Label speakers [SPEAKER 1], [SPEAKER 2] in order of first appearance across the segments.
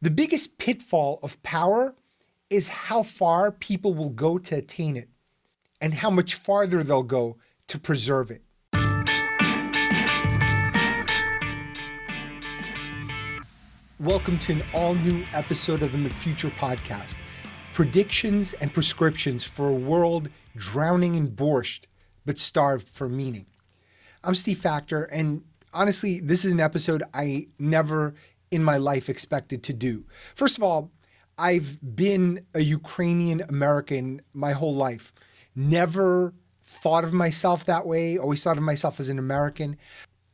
[SPEAKER 1] The biggest pitfall of power is how far people will go to attain it and how much farther they'll go to preserve it. Welcome to an all-new episode of the McFuture podcast. Predictions and prescriptions for a world drowning in borscht, but starved for meaning. I'm Steve Faktor, and honestly, this is an episode I never in my life expected to do. First of all, I've been a Ukrainian-American my whole life. Never thought of myself that way, always thought of myself as an American.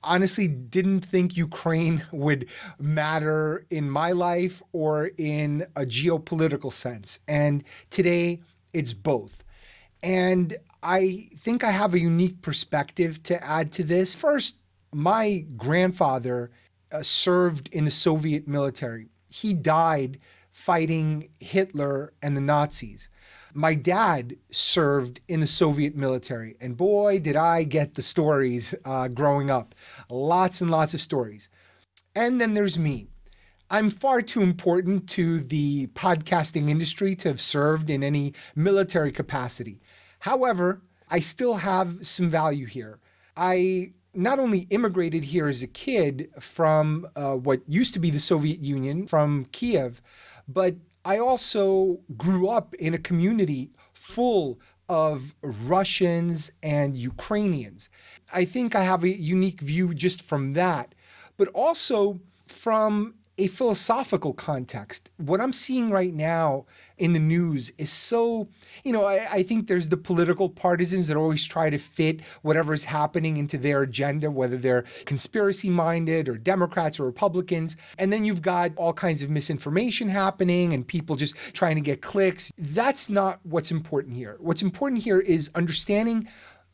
[SPEAKER 1] Honestly, didn't think Ukraine would matter in my life or in a geopolitical sense. And today, it's both. And I think I have a unique perspective to add to this. First, my grandfather served in the Soviet military. He died fighting Hitler and the Nazis. My dad served in the Soviet military, and boy, did I get the stories growing up. Lots and lots of stories. And then there's me. I'm far too important to the podcasting industry to have served in any military capacity. However, I still have some value here. I not only immigrated here as a kid from what used to be the Soviet Union, from Kiev, but I also grew up in a community full of Russians and Ukrainians. I think I have a unique view just from that, but also from a philosophical context. What I'm seeing right now in the news is so, I think there's the political partisans that always try to fit whatever's happening into their agenda, whether they're conspiracy minded or Democrats or Republicans. And then you've got all kinds of misinformation happening and people just trying to get clicks. That's not what's important here. What's important here is understanding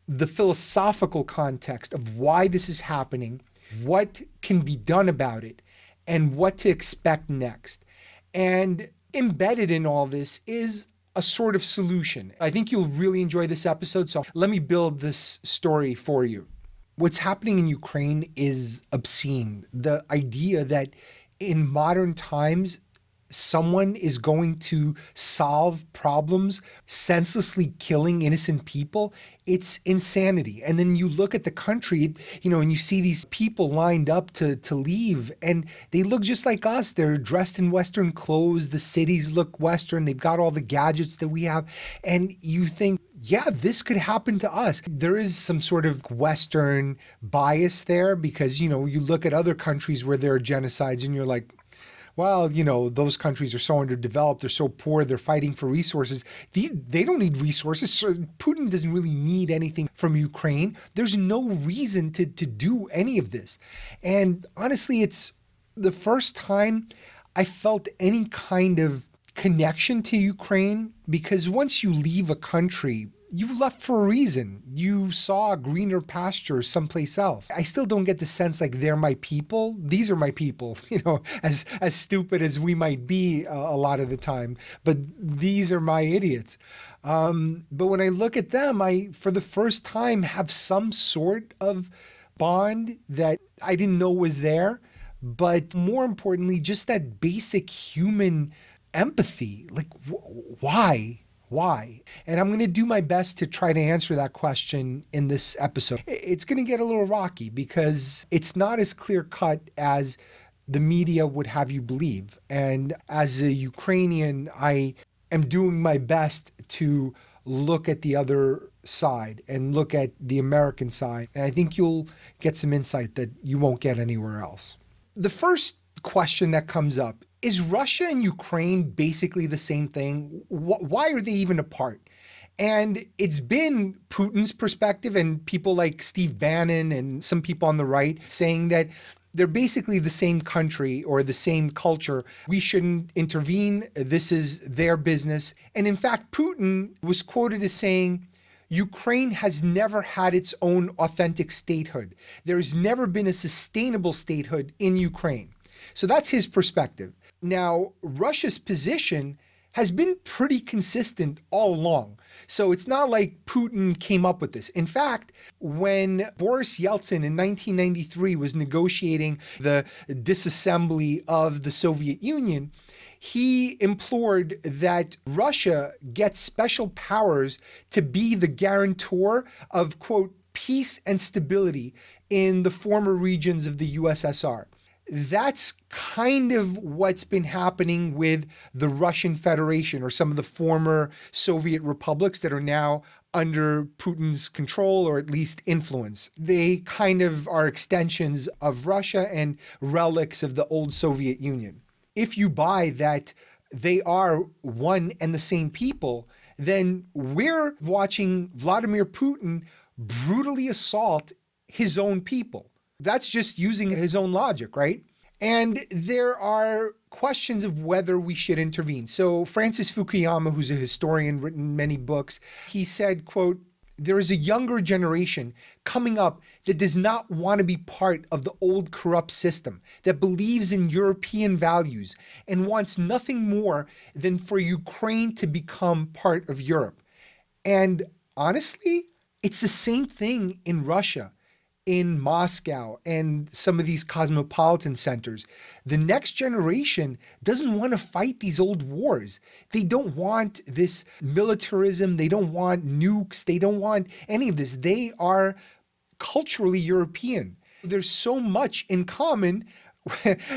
[SPEAKER 1] the philosophical context of why this is happening, what can be done about it, and what to expect next. And embedded in all this is a sort of solution. I think you'll really enjoy this episode, so let me build this story for you. What's happening in Ukraine is obscene. The idea that in modern times, someone is going to solve problems senselessly killing innocent people, it's insanity. And then you look at the country, and you see these people lined up to leave, and they look just like us. They're dressed in Western clothes. The cities look Western. They've got all the gadgets that we have. And you think, yeah, this could happen to us. There is some sort of Western bias there because, you look at other countries where there are genocides and you're like, well, those countries are so underdeveloped, they're so poor, they're fighting for resources. They don't need resources. So Putin doesn't really need anything from Ukraine. There's no reason to do any of this. And honestly, it's the first time I felt any kind of connection to Ukraine, because once you leave a country, you left for a reason. You saw greener pastures someplace else. I still don't get the sense like they're my people. These are my people, as stupid as we might be a lot of the time. But these are my idiots. But when I look at them, I, for the first time, have some sort of bond that I didn't know was there. But more importantly, just that basic human empathy. Like, why? Why? And I'm going to do my best to try to answer that question in this episode. It's going to get a little rocky because it's not as clear cut as the media would have you believe. And as a Ukrainian, I am doing my best to look at the other side and look at the American side. And I think you'll get some insight that you won't get anywhere else. The first question that comes up: is Russia and Ukraine basically the same thing? Why are they even apart? And it's been Putin's perspective and people like Steve Bannon and some people on the right saying that they're basically the same country or the same culture. We shouldn't intervene. This is their business. And in fact, Putin was quoted as saying, Ukraine has never had its own authentic statehood. There's never been a sustainable statehood in Ukraine. So that's his perspective. Now, Russia's position has been pretty consistent all along. So it's not like Putin came up with this. In fact, when Boris Yeltsin in 1993 was negotiating the disassembly of the Soviet Union, he implored that Russia get special powers to be the guarantor of, quote, peace and stability in the former regions of the USSR. That's kind of what's been happening with the Russian Federation or some of the former Soviet republics that are now under Putin's control or at least influence. They kind of are extensions of Russia and relics of the old Soviet Union. If you buy that they are one and the same people, then we're watching Vladimir Putin brutally assault his own people. That's just using his own logic, right? And there are questions of whether we should intervene. So Francis Fukuyama, who's a historian, written many books, he said, quote, "There is a younger generation coming up that does not want to be part of the old corrupt system, that believes in European values and wants nothing more than for Ukraine to become part of Europe." And honestly, it's the same thing in Russia, in Moscow, and some of these cosmopolitan centers. The next generation doesn't want to fight these old wars. They don't want this militarism. They don't want nukes. They don't want any of this. They are culturally European. There's so much in common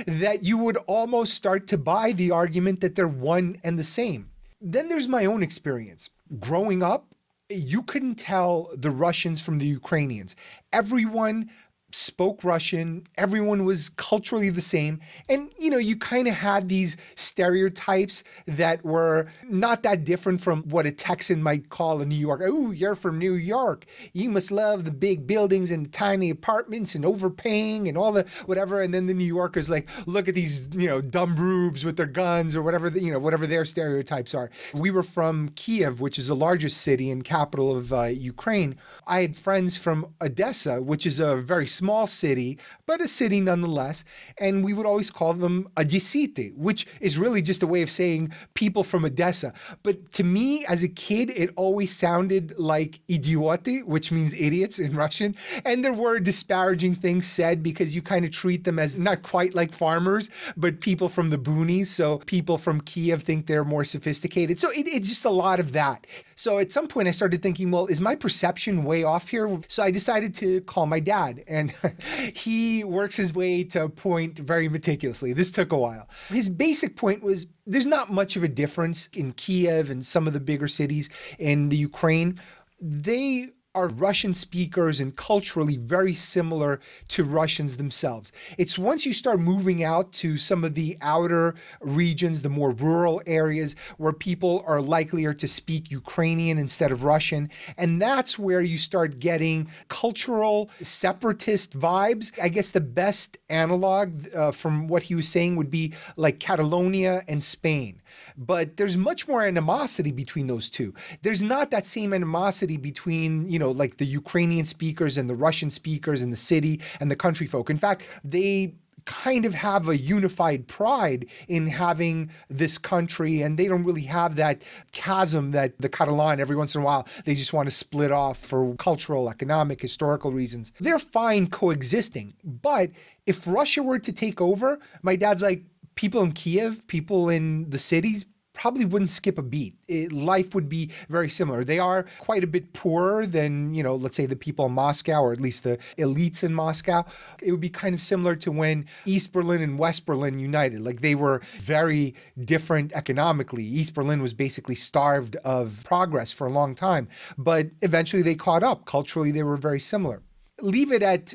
[SPEAKER 1] that you would almost start to buy the argument that they're one and the same. Then there's my own experience. Growing up, you couldn't tell the Russians from the Ukrainians. Everyone spoke Russian. Everyone was culturally the same. And, you kind of had these stereotypes that were not that different from what a Texan might call a New Yorker. Oh, you're from New York. You must love the big buildings and tiny apartments and overpaying and all the whatever. And then the New Yorkers like, look at these, dumb rubes with their guns or whatever, whatever their stereotypes are. We were from Kiev, which is the largest city and capital of Ukraine. I had friends from Odessa, which is a very small city, but a city nonetheless. And we would always call them Odessiti, which is really just a way of saying people from Odessa. But to me, as a kid, it always sounded like idioti, which means idiots in Russian. And there were disparaging things said because you kind of treat them as not quite like farmers, but people from the boonies. So people from Kiev think they're more sophisticated. So it's just a lot of that. So at some point I started thinking, well, is my perception way off here? So I decided to call my dad, and he works his way to a point very meticulously. This took a while. His basic point was there's not much of a difference in Kiev and some of the bigger cities in the Ukraine. They are Russian speakers and culturally very similar to Russians themselves. It's once you start moving out to some of the outer regions, the more rural areas where people are likelier to speak Ukrainian instead of Russian. And that's where you start getting cultural separatist vibes. I guess the best analog from what he was saying would be like Catalonia and Spain. But there's much more animosity between those two. There's not that same animosity between, like the Ukrainian speakers and the Russian speakers in the city and the country folk. In fact, they kind of have a unified pride in having this country, and they don't really have that chasm that the Catalan, every once in a while, they just want to split off for cultural, economic, historical reasons. They're fine coexisting. But if Russia were to take over, my dad's like, people in Kiev, people in the cities probably wouldn't skip a beat. Life would be very similar. They are quite a bit poorer than, let's say the people in Moscow, or at least the elites in Moscow. It would be kind of similar to when East Berlin and West Berlin united. Like they were very different economically. East Berlin was basically starved of progress for a long time, but eventually they caught up. Culturally, they were very similar. Leave it at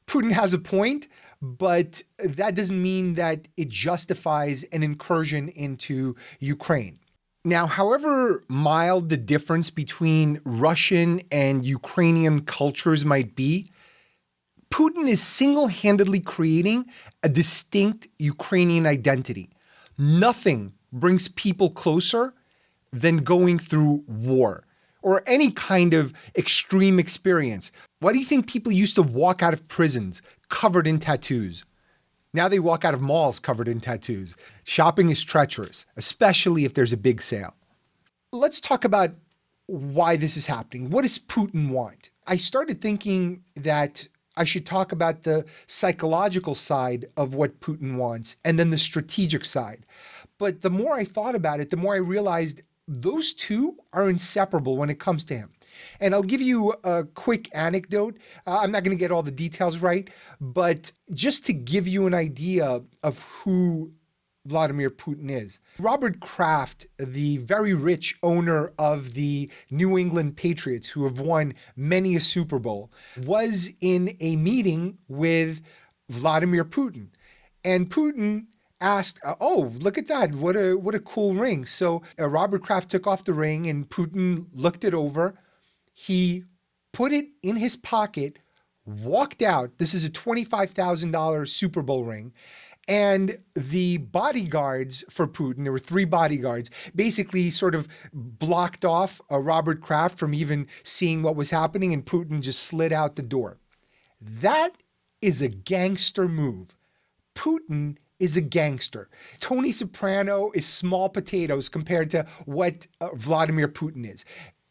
[SPEAKER 1] Putin has a point, but that doesn't mean that it justifies an incursion into Ukraine. Now, however mild the difference between Russian and Ukrainian cultures might be, Putin is single-handedly creating a distinct Ukrainian identity. Nothing brings people closer than going through war or any kind of extreme experience. Why do you think people used to walk out of prisons covered in tattoos? Now they walk out of malls covered in tattoos. Shopping is treacherous, especially if there's a big sale. Let's talk about why this is happening. What does Putin want? I started thinking that I should talk about the psychological side of what Putin wants and then the strategic side. But the more I thought about it, the more I realized those two are inseparable when it comes to him. And I'll give you a quick anecdote. I'm not going to get all the details right, but just to give you an idea of who Vladimir Putin is. Robert Kraft, the very rich owner of the New England Patriots, who have won many a Super Bowl, was in a meeting with Vladimir Putin. And Putin asked, oh, look at that. What a cool ring. So Robert Kraft took off the ring and Putin looked it over. He put it in his pocket, walked out. This is a $25,000 Super Bowl ring. And the bodyguards for Putin, there were 3 bodyguards, basically sort of blocked off Robert Kraft from even seeing what was happening, and Putin just slid out the door. That is a gangster move. Putin is a gangster. Tony Soprano is small potatoes compared to what Vladimir Putin is.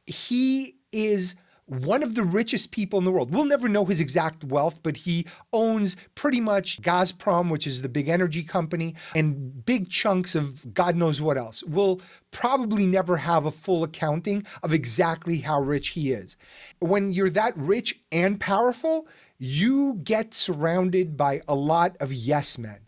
[SPEAKER 1] He is one of the richest people in the world. We'll never know his exact wealth, but he owns pretty much Gazprom, which is the big energy company, and big chunks of God knows what else. We'll probably never have a full accounting of exactly how rich he is. When you're that rich and powerful, you get surrounded by a lot of yes men.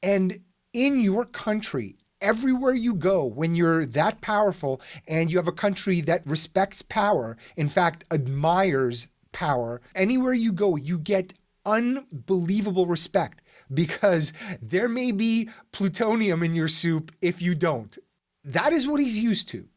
[SPEAKER 1] And in your country, everywhere you go, when you're that powerful and you have a country that respects power, in fact, admires power, anywhere you go, you get unbelievable respect because there may be plutonium in your soup if you don't. That is what he's used to.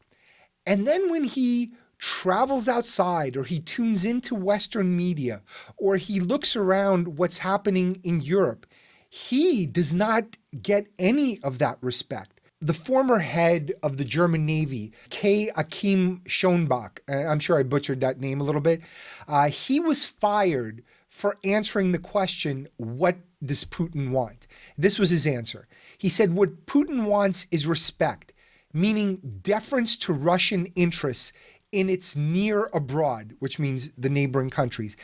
[SPEAKER 1] And then when he travels outside or he tunes into Western media or he looks around what's happening in Europe, he does not get any of that respect. The former head of the German Navy, K. Akim Schonbach, I'm sure I butchered that name a little bit, he was fired for answering the question, what does Putin want? This was his answer. He said, what Putin wants is respect, meaning deference to Russian interests in its near abroad, which means the neighboring countries,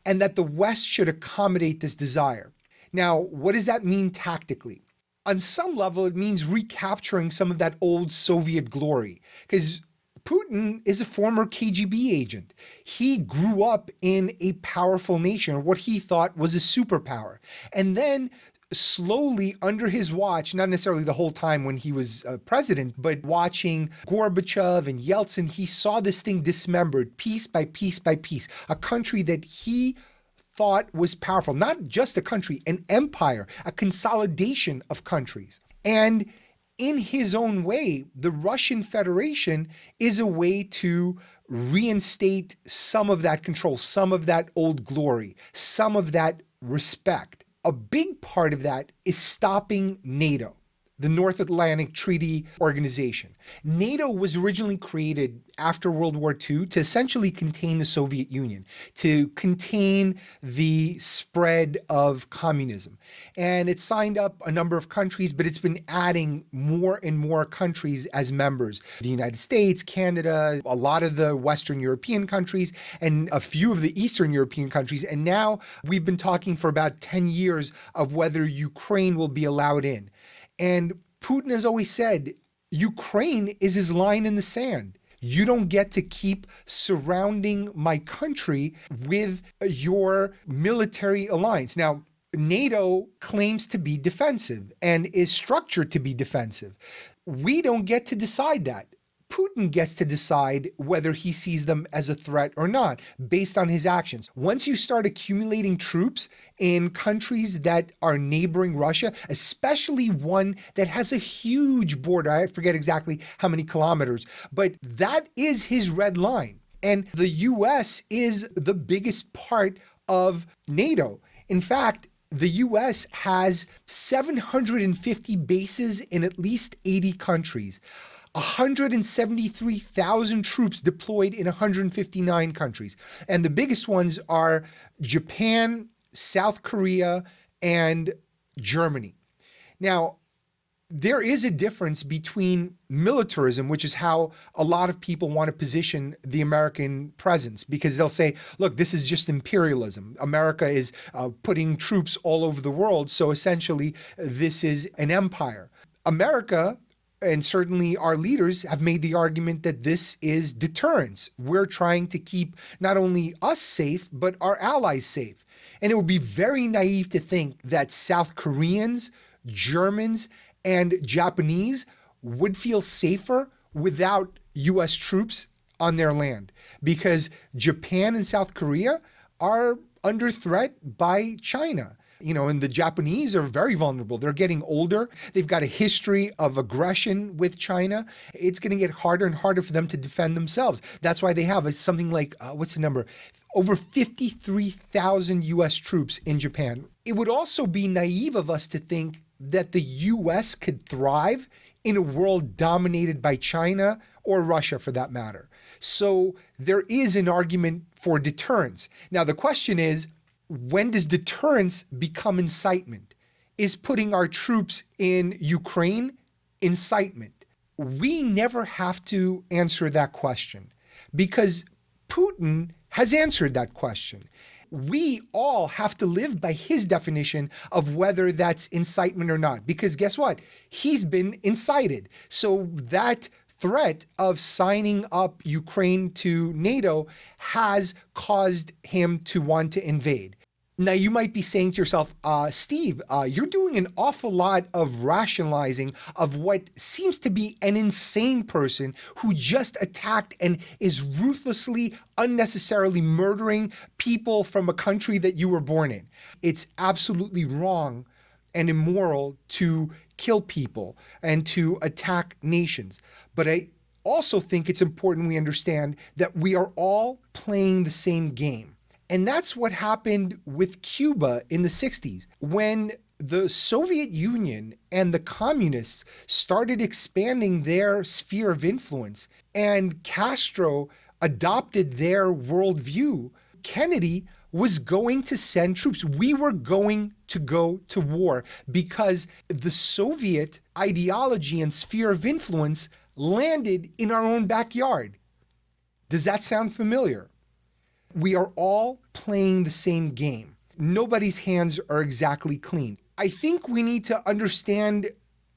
[SPEAKER 1] and that the West should accommodate this desire. Now, what does that mean tactically? On some level, it means recapturing some of that old Soviet glory, because Putin is a former KGB agent. He grew up in a powerful nation, or what he thought was a superpower. And then slowly under his watch, not necessarily the whole time when he was president, but watching Gorbachev and Yeltsin, he saw this thing dismembered piece by piece by piece, a country that he thought was powerful, not just a country, an empire, a consolidation of countries. And in his own way, the Russian Federation is a way to reinstate some of that control, some of that old glory, some of that respect. A big part of that is stopping NATO, the North Atlantic Treaty Organization. NATO was originally created after World War II to essentially contain the Soviet Union, to contain the spread of communism. And it signed up a number of countries, but it's been adding more and more countries as members. The United States, Canada, a lot of the Western European countries, and a few of the Eastern European countries. And now we've been talking for about 10 years of whether Ukraine will be allowed in. And Putin has always said, Ukraine is his line in the sand. You don't get to keep surrounding my country with your military alliance. Now, NATO claims to be defensive and is structured to be defensive. We don't get to decide that. Putin gets to decide whether he sees them as a threat or not, based on his actions. Once you start accumulating troops in countries that are neighboring Russia, especially one that has a huge border, I forget exactly how many kilometers, but that is his red line. And the US is the biggest part of NATO. In fact, the US has 750 bases in at least 80 countries. 173,000 troops deployed in 159 countries. And the biggest ones are Japan, South Korea, and Germany. Now, there is a difference between militarism, which is how a lot of people want to position the American presence, because they'll say, look, this is just imperialism. America is putting troops all over the world. So essentially, this is an empire. America, and certainly our leaders, have made the argument that this is deterrence. We're trying to keep not only us safe, but our allies safe. And it would be very naive to think that South Koreans, Germans, and Japanese would feel safer without US troops on their land, because Japan and South Korea are under threat by China. And the Japanese are very vulnerable. They're getting older. They've got a history of aggression with China. It's going to get harder and harder for them to defend themselves. That's why they have something like, what's the number? Over 53,000 US troops in Japan. It would also be naive of us to think that the US could thrive in a world dominated by China or Russia, for that matter. So there is an argument for deterrence. Now, the question is, when does deterrence become incitement? Is putting our troops in Ukraine incitement? We never have to answer that question, because Putin has answered that question. We all have to live by his definition of whether that's incitement or not, because guess what? He's been incited. So that threat of signing up Ukraine to NATO has caused him to want to invade. Now, you might be saying to yourself, Steve, you're doing an awful lot of rationalizing of what seems to be an insane person who just attacked and is ruthlessly, unnecessarily murdering people from a country that you were born in. It's absolutely wrong and immoral to kill people and to attack nations. But I also think it's important we understand that we are all playing the same game. And that's what happened with Cuba in the 60s, when the Soviet Union and the communists started expanding their sphere of influence and Castro adopted their worldview. Kennedy was going to send troops. We were going to go to war because the Soviet ideology and sphere of influence landed in our own backyard. Does that sound familiar? We are all playing the same game. Nobody's hands are exactly clean. I think we need to understand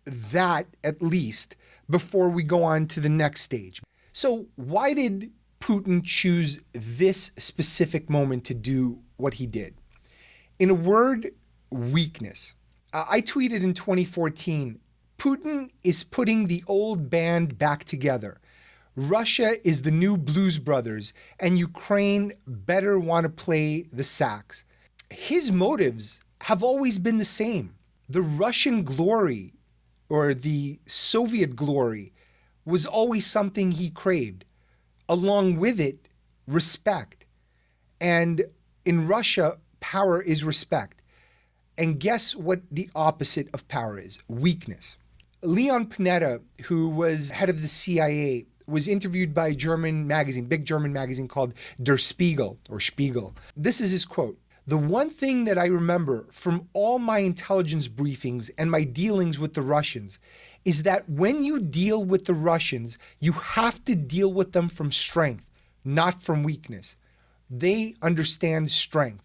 [SPEAKER 1] that at least before we go on to the next stage. So why did Putin choose this specific moment to do what he did? In a word, weakness. I tweeted in 2014, Putin is putting the old band back together. Russia is the new Blues Brothers, and Ukraine better want to play the sax. His motives have always been the same. The Russian glory, or the Soviet glory, was always something he craved. Along with it, respect. And in Russia, power is respect. And guess what the opposite of power is? Weakness. Leon Panetta, who was head of the CIA, was interviewed by a German magazine, big German magazine called Der Spiegel, or Spiegel. This is his quote. "The one thing that I remember from all my intelligence briefings and my dealings with the Russians is that when you deal with the Russians, you have to deal with them from strength, not from weakness. They understand strength.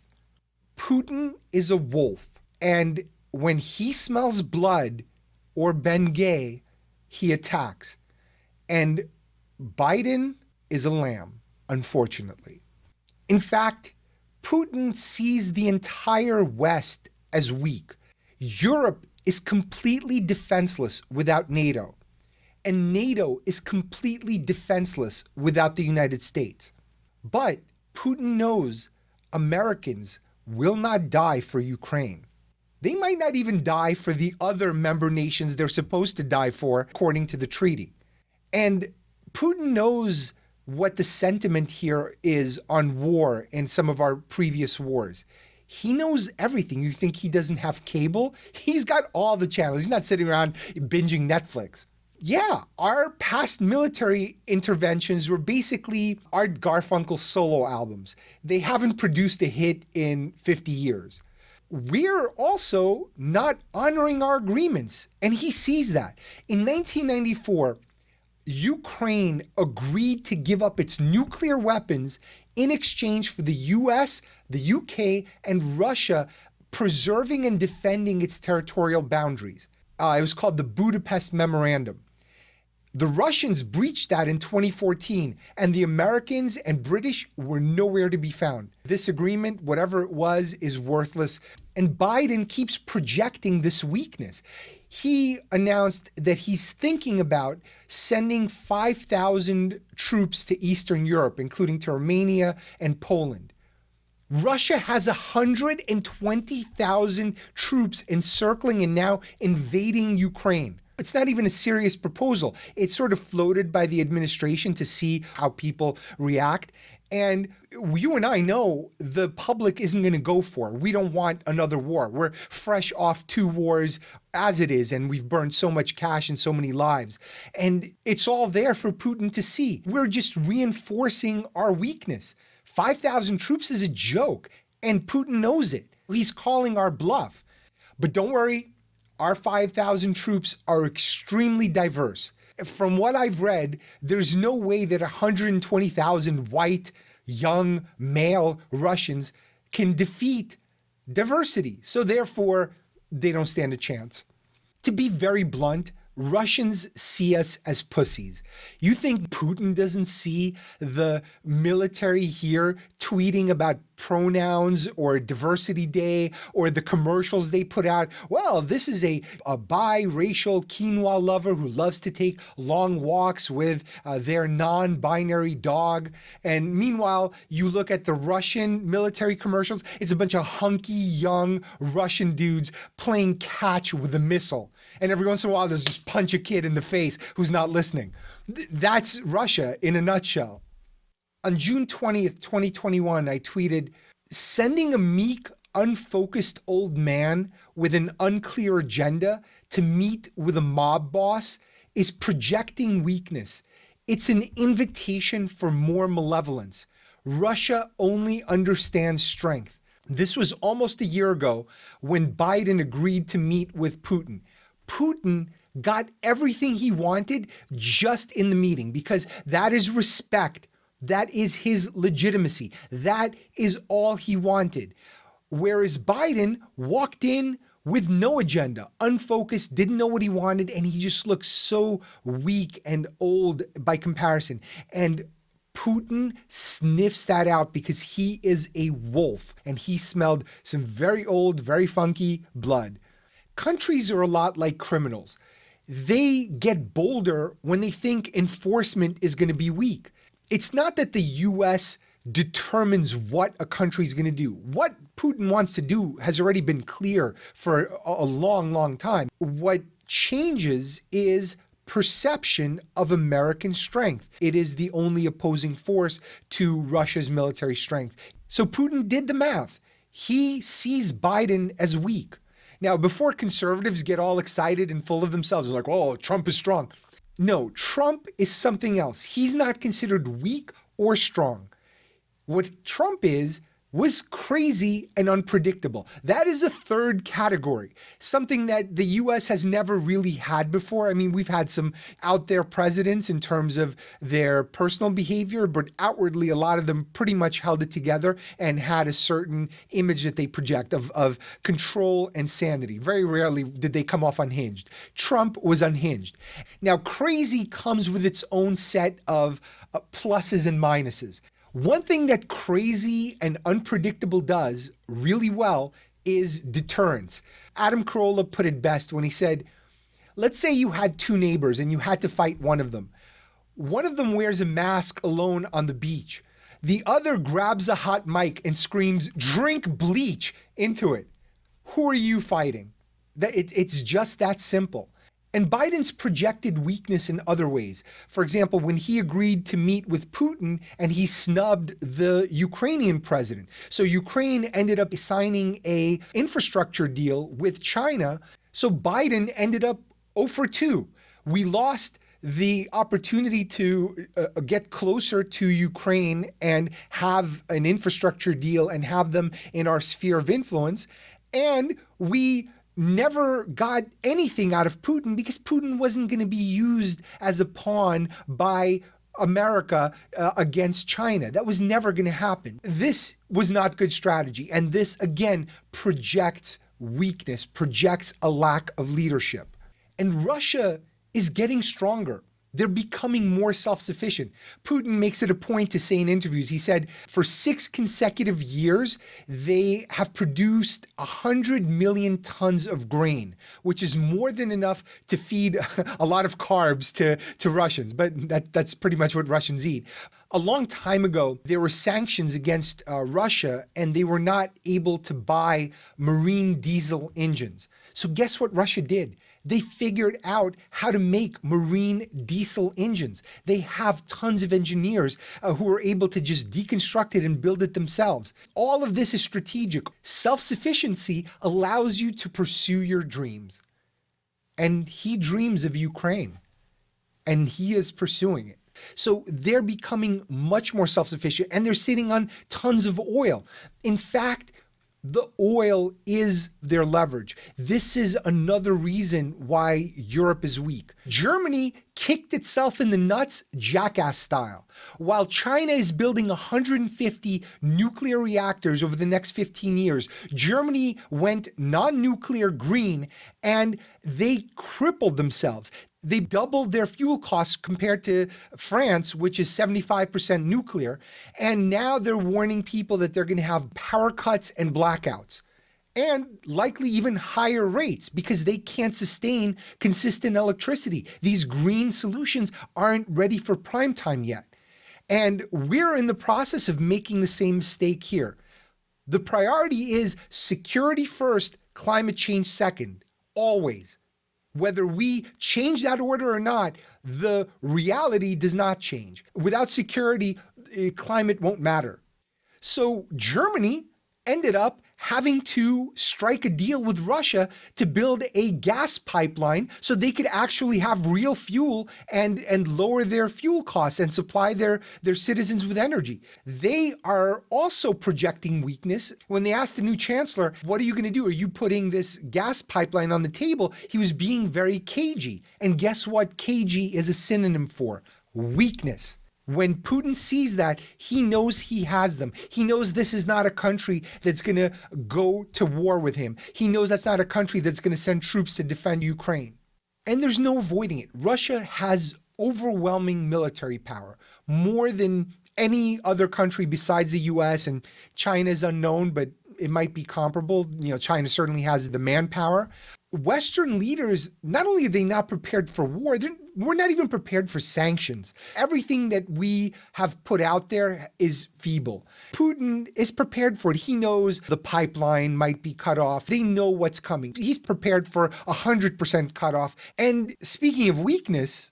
[SPEAKER 1] Putin is a wolf, and when he smells blood or Bengay, he attacks. And Biden is a lamb, unfortunately. In fact, Putin sees the entire West as weak. Europe is completely defenseless without NATO, and NATO is completely defenseless without the United States. But Putin knows Americans will not die for Ukraine. They might not even die for the other member nations they're supposed to die for, according to the treaty. And Putin knows what the sentiment here is on war in some of our previous wars. He knows everything. You think he doesn't have cable? He's got all the channels. He's not sitting around binging Netflix. Yeah, our past military interventions were basically Art Garfunkel solo albums. They haven't produced a hit in 50 years. we're also not honoring our agreements. And he sees that. In 1994, Ukraine agreed to give up its nuclear weapons in exchange for the US, the UK, and Russia preserving and defending its territorial boundaries. It was called the Budapest Memorandum. The Russians breached that in 2014, and the Americans and British were nowhere to be found. This agreement, whatever it was, is worthless. And Biden keeps projecting this weakness. He announced that he's thinking about sending 5,000 troops to Eastern Europe, including to Romania and Poland. Russia has 120,000 troops encircling and now invading Ukraine. It's not even a serious proposal. It's sort of floated by the administration to see how people react. And you and I know the public isn't going to go for it. We don't want another war. We're fresh off 2 wars as it is, and we've burned so much cash and so many lives. And it's all there for Putin to see. We're just reinforcing our weakness. 5,000 troops is a joke, and Putin knows it. He's calling our bluff. But don't worry, our 5,000 troops are extremely diverse. From what I've read, there's no way that 120,000 white, young, male Russians can defeat diversity. So therefore, they don't stand a chance. To be very blunt, Russians see us as pussies. You think Putin doesn't see the military here tweeting about pronouns or Diversity Day or the commercials they put out? Well, this is a biracial quinoa lover who loves to take long walks with their non-binary dog. And meanwhile, you look at the Russian military commercials, it's a bunch of hunky young Russian dudes playing catch with a missile. And every once in a while, there's just punch a kid in the face who's not listening. That's Russia in a nutshell. On June 20th, 2021, I tweeted, sending a meek, unfocused old man with an unclear agenda to meet with a mob boss is projecting weakness. It's an invitation for more malevolence. Russia only understands strength. This was almost a year ago when Biden agreed to meet with Putin. Putin got everything he wanted just in the meeting because that is respect. That is his legitimacy. That is all he wanted. Whereas Biden walked in with no agenda, unfocused, didn't know what he wanted, and he just looked so weak and old by comparison. And Putin sniffs that out because he is a wolf and he smelled some very old, very funky blood. Countries are a lot like criminals. They get bolder when they think enforcement is going to be weak. It's not that the US determines what a country is going to do. What Putin wants to do has already been clear for a long, long time. What changes is perception of American strength. It is the only opposing force to Russia's military strength. So Putin did the math. He sees Biden as weak. Now, before conservatives get all excited and full of themselves, they're like, oh, Trump is strong. No, Trump is something else. He's not considered weak or strong. What Trump is was crazy and unpredictable. That is a third category, something that the US has never really had before. I mean, we've had some out there presidents in terms of their personal behavior, but outwardly, a lot of them pretty much held it together and had a certain image that they project of control and sanity. Very rarely did they come off unhinged. Trump was unhinged. Now, crazy comes with its own set of pluses and minuses. One thing that crazy and unpredictable does really well is deterrence. Adam Carolla put it best when he said, let's say you had 2 neighbors and you had to fight one of them. One of them wears a mask alone on the beach. The other grabs a hot mic and screams, drink bleach into it. Who are you fighting? It's just that simple. And Biden's projected weakness in other ways. For example, when he agreed to meet with Putin and he snubbed the Ukrainian president. So Ukraine ended up signing an infrastructure deal with China. So Biden ended up 0 for 2. We lost the opportunity to get closer to Ukraine and have an infrastructure deal and have them in our sphere of influence. And we never got anything out of Putin because Putin wasn't going to be used as a pawn by America against China. That was never going to happen. This was not good strategy. And this, again, projects weakness, projects a lack of leadership. And Russia is getting stronger. They're becoming more self-sufficient. Putin makes it a point to say in interviews, he said, for 6 consecutive years, they have produced 100 million tons of grain, which is more than enough to feed a lot of carbs to Russians. But that's pretty much what Russians eat. A long time ago, there were sanctions against Russia, and they were not able to buy marine diesel engines. So guess what Russia did? They figured out how to make marine diesel engines. They have tons of engineers who are able to just deconstruct it and build it themselves. All of this is strategic. Self-sufficiency allows you to pursue your dreams. And he dreams of Ukraine, and he is pursuing it. So they're becoming much more self-sufficient, and they're sitting on tons of oil. In fact, the oil is their leverage. This is another reason why Europe is weak. Germany kicked itself in the nuts, jackass style. While China is building 150 nuclear reactors over the next 15 years, Germany went non-nuclear green, and they crippled themselves. They doubled their fuel costs compared to France, which is 75% nuclear. And now they're warning people that they're going to have power cuts and blackouts, and likely even higher rates because they can't sustain consistent electricity. These green solutions aren't ready for prime time yet. And we're in the process of making the same mistake here. The priority is security first, climate change second, always. Whether we change that order or not, the reality does not change. Without security, climate won't matter. So Germany ended up having to strike a deal with Russia to build a gas pipeline so they could actually have real fuel and lower their fuel costs and supply their citizens with energy. They are also projecting weakness. When they asked the new chancellor, what are you going to do? Are you putting this gas pipeline on the table? He was being very cagey. And guess what cagey is a synonym for? Weakness. When Putin sees that, he knows he has them. He knows this is not a country that's going to go to war with him. He knows that's not a country that's going to send troops to defend Ukraine. And there's no avoiding it. Russia has overwhelming military power, more than any other country besides the US, and China is unknown, but it might be comparable. China certainly has the manpower. Western leaders, not only are they not prepared for war, we're not even prepared for sanctions. Everything that we have put out there is feeble. Putin is prepared for it. He knows the pipeline might be cut off. They know what's coming. He's prepared for 100% cutoff. And speaking of weakness,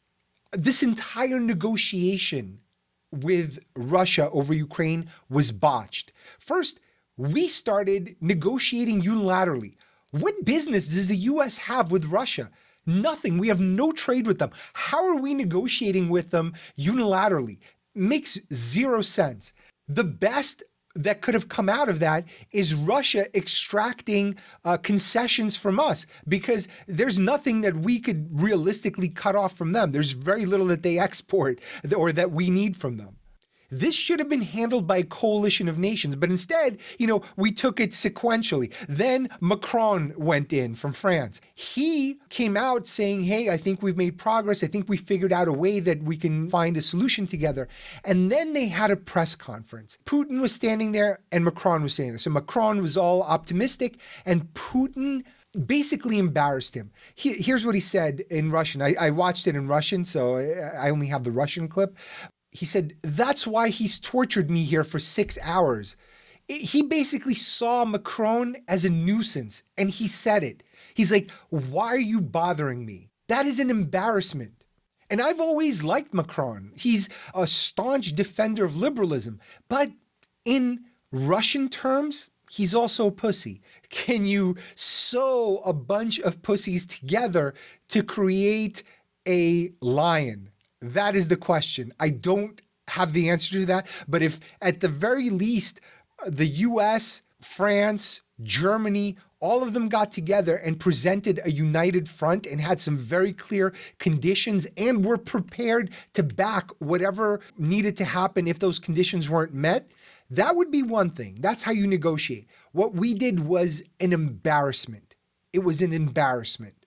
[SPEAKER 1] this entire negotiation with Russia over Ukraine was botched. First, we started negotiating unilaterally. What business does the US have with Russia? Nothing. We have no trade with them. How are we negotiating with them unilaterally? Makes zero sense. The best that could have come out of that is Russia extracting concessions from us, because there's nothing that we could realistically cut off from them. There's very little that they export or that we need from them. This should have been handled by a coalition of nations, but instead, we took it sequentially. Then Macron went in from France. He came out saying, hey, I think we've made progress. I think we figured out a way that we can find a solution together. And then they had a press conference. Putin was standing there and Macron was standing there. So Macron was all optimistic, and Putin basically embarrassed him. Here's what he said in Russian. I watched it in Russian, so I only have the Russian clip. He said, that's why he's tortured me here for 6 hours. He basically saw Macron as a nuisance, and he said it. He's like, why are you bothering me? That is an embarrassment. And I've always liked Macron. He's a staunch defender of liberalism. But in Russian terms, he's also a pussy. Can you sew a bunch of pussies together to create a lion? That is the question. I don't have the answer to that. But if at the very least, the US, France, Germany all of them got together and presented a united front and had some very clear conditions and were prepared to back whatever needed to happen if those conditions weren't met, that would be one thing. That's how you negotiate. What we did was an embarrassment. It was an embarrassment.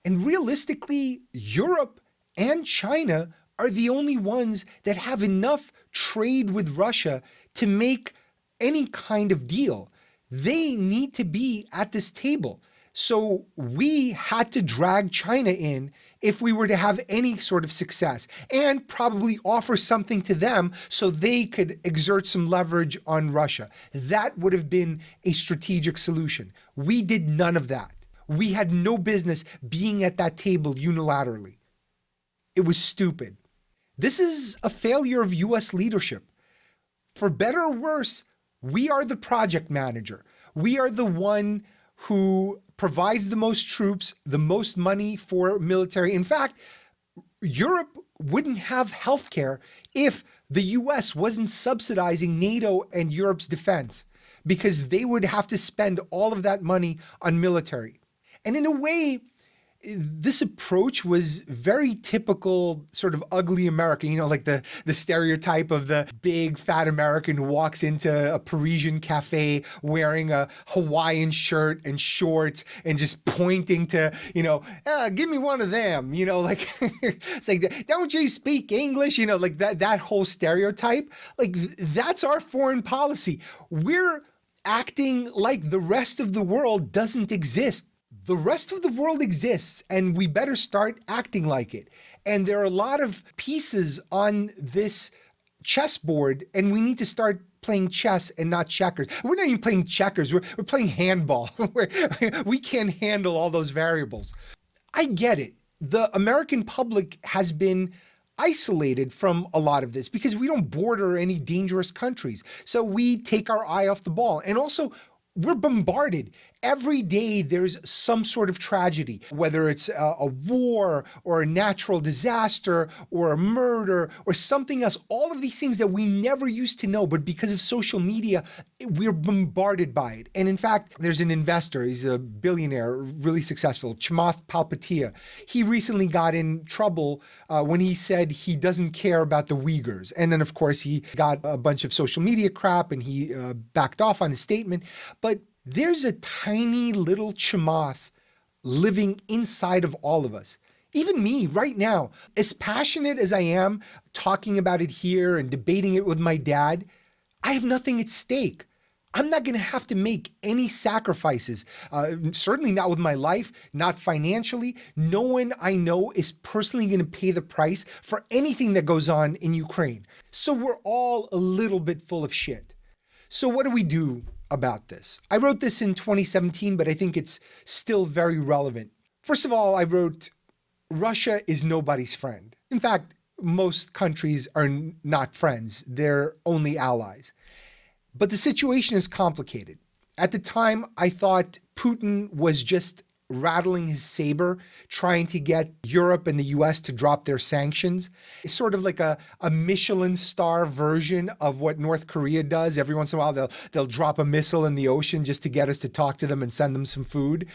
[SPEAKER 1] And realistically, Europe and China are the only ones that have enough trade with Russia to make any kind of deal. They need to be at this table. So we had to drag China in if we were to have any sort of success, and probably offer something to them so they could exert some leverage on Russia. That would have been a strategic solution. We did none of that. We had no business being at that table unilaterally. It was stupid. This is a failure of US leadership. For better or worse, we are the project manager. We are the one who provides the most troops, the most money for military. In fact, Europe wouldn't have healthcare if the US wasn't subsidizing NATO and Europe's defense, because they would have to spend all of that money on military. And in a way, this approach was very typical sort of ugly American, like the stereotype of the big fat American who walks into a Parisian cafe wearing a Hawaiian shirt and shorts and just pointing to, give me one of them, it's like, don't you speak English? Like that whole stereotype, like that's our foreign policy. We're acting like the rest of the world doesn't exist. The rest of the world exists, and we better start acting like it. And there are a lot of pieces on this chessboard, and we need to start playing chess and not checkers. We're not even playing checkers, we're playing handball. We can't handle all those variables. I get it. The American public has been isolated from a lot of this because we don't border any dangerous countries. So we take our eye off the ball. And also, we're bombarded. Every day there's some sort of tragedy, whether it's a war or a natural disaster or a murder or something else. All of these things that we never used to know, but because of social media, we're bombarded by it. And in fact, there's an investor, he's a billionaire, really successful, Chamath Palihapitiya. He recently got in trouble when he said he doesn't care about the Uyghurs. And then of course he got a bunch of social media crap and he backed off on his statement. But there's a tiny little Chamath living inside of all of us. Even me right now, as passionate as I am talking about it here and debating it with my dad, I have nothing at stake. I'm not going to have to make any sacrifices, certainly not with my life, not financially. No one I know is personally going to pay the price for anything that goes on in Ukraine. So we're all a little bit full of shit. So what do we do about this? I wrote this in 2017, but I think it's still very relevant. First of all, I wrote, Russia is nobody's friend. In fact, most countries are not friends. They're only allies. But the situation is complicated. At the time, I thought Putin was just rattling his saber, trying to get Europe and the US to drop their sanctions. It's sort of like a Michelin star version of what North Korea does. Every once in a while, they'll drop a missile in the ocean just to get us to talk to them and send them some food.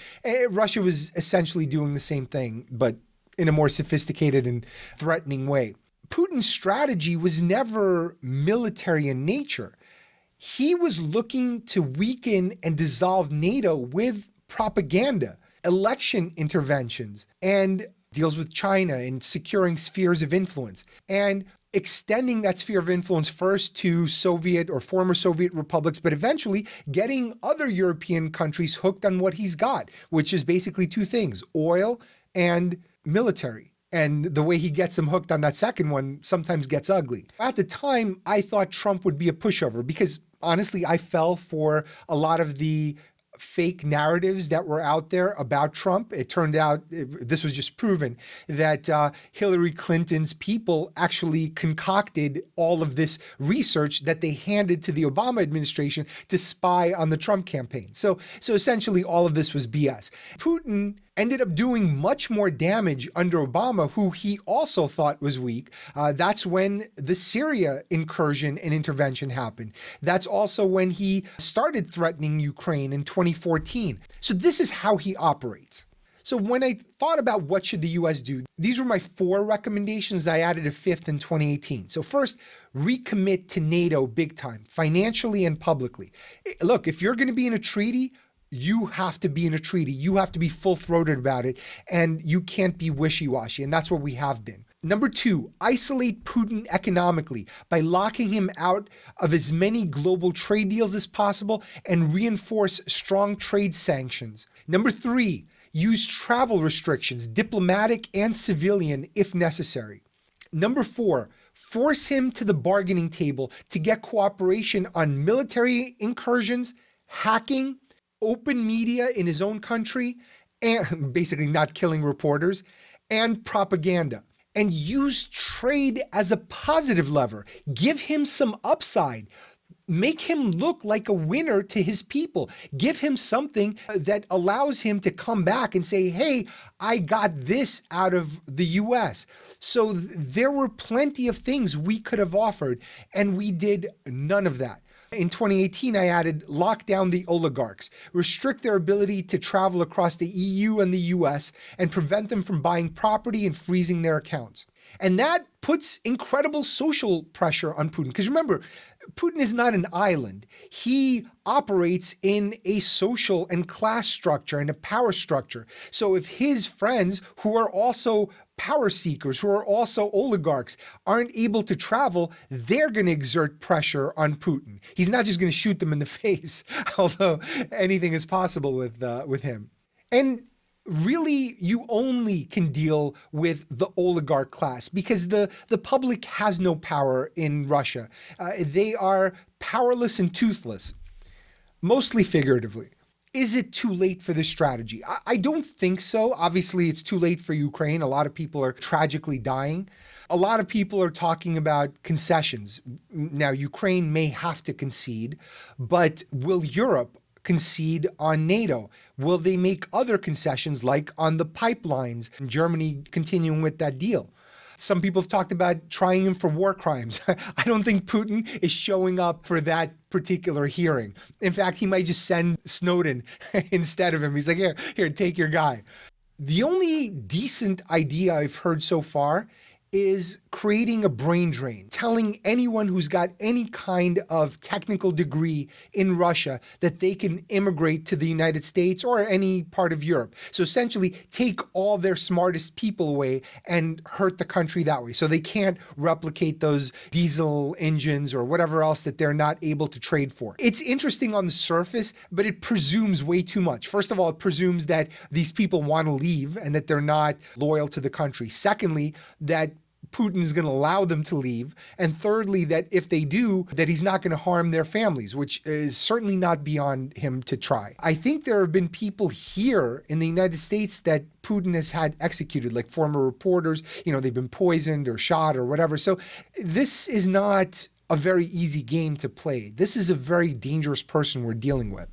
[SPEAKER 1] Russia was essentially doing the same thing, but in a more sophisticated and threatening way. Putin's strategy was never military in nature. He was looking to weaken and dissolve NATO with propaganda, election interventions, and deals with China and securing spheres of influence, and extending that sphere of influence first to Soviet or former Soviet republics, but eventually getting other European countries hooked on what he's got, which is basically two things, oil and military. And the way he gets them hooked on that second one sometimes gets ugly. At the time, I thought Trump would be a pushover because honestly, I fell for a lot of the fake narratives that were out there about Trump. It turned out, this was just proven, that Hillary Clinton's people actually concocted all of this research that they handed to the Obama administration to spy on the Trump campaign. So essentially all of this was BS. Putin ended up doing much more damage under Obama, who he also thought was weak. That's when the Syria incursion and intervention happened. That's also when he started threatening Ukraine in 2014. So this is how he operates. So when I thought about what should the US do, these were my 4 recommendations. I added a 5th in 2018. So first, recommit to NATO big time, financially and publicly. Look, if you're going to be in a treaty, you have to be in a treaty. You have to be full-throated about it, and you can't be wishy-washy, and that's what we have been. Number 2, isolate Putin economically by locking him out of as many global trade deals as possible and reinforce strong trade sanctions. Number 3, use travel restrictions, diplomatic and civilian, if necessary. Number 4, force him to the bargaining table to get cooperation on military incursions, hacking, open media in his own country, and basically not killing reporters, and propaganda. And use trade as a positive lever. Give him some upside. Make him look like a winner to his people. Give him something that allows him to come back and say, hey, I got this out of the US. So there were plenty of things we could have offered, and we did none of that. In 2018, I added lock down the oligarchs, restrict their ability to travel across the EU and the US, and prevent them from buying property and freezing their accounts. And that puts incredible social pressure on Putin. Because remember, Putin is not an island. He operates in a social and class structure and a power structure. So if his friends, who are also power seekers, who are also oligarchs, aren't able to travel, they're going to exert pressure on Putin. He's not just going to shoot them in the face, although anything is possible with him. And really, you only can deal with the oligarch class because the public has no power in Russia. They are powerless and toothless, mostly figuratively. Is it too late for this strategy? I don't think so. Obviously, it's too late for Ukraine. A lot of people are tragically dying. A lot of people are talking about concessions. Now, Ukraine may have to concede, but will Europe concede on NATO? Will they make other concessions like on the pipelines, and Germany continuing with that deal? Some people have talked about trying him for war crimes. I don't think Putin is showing up for that particular hearing. In fact, he might just send Snowden instead of him. He's like, here, take your guy. The only decent idea I've heard so far is creating a brain drain, telling anyone who's got any kind of technical degree in Russia that they can immigrate to the United States or any part of Europe. So essentially take all their smartest people away and hurt the country that way. So they can't replicate those diesel engines or whatever else that they're not able to trade for. It's interesting on the surface, but it presumes way too much. First of all, it presumes that these people want to leave and that they're not loyal to the country. Secondly, that Putin is going to allow them to leave. And thirdly, that if they do, that he's not going to harm their families, which is certainly not beyond him to try. I think there have been people here in the United States that Putin has had executed, like former reporters, they've been poisoned or shot or whatever. So this is not a very easy game to play. This is a very dangerous person we're dealing with.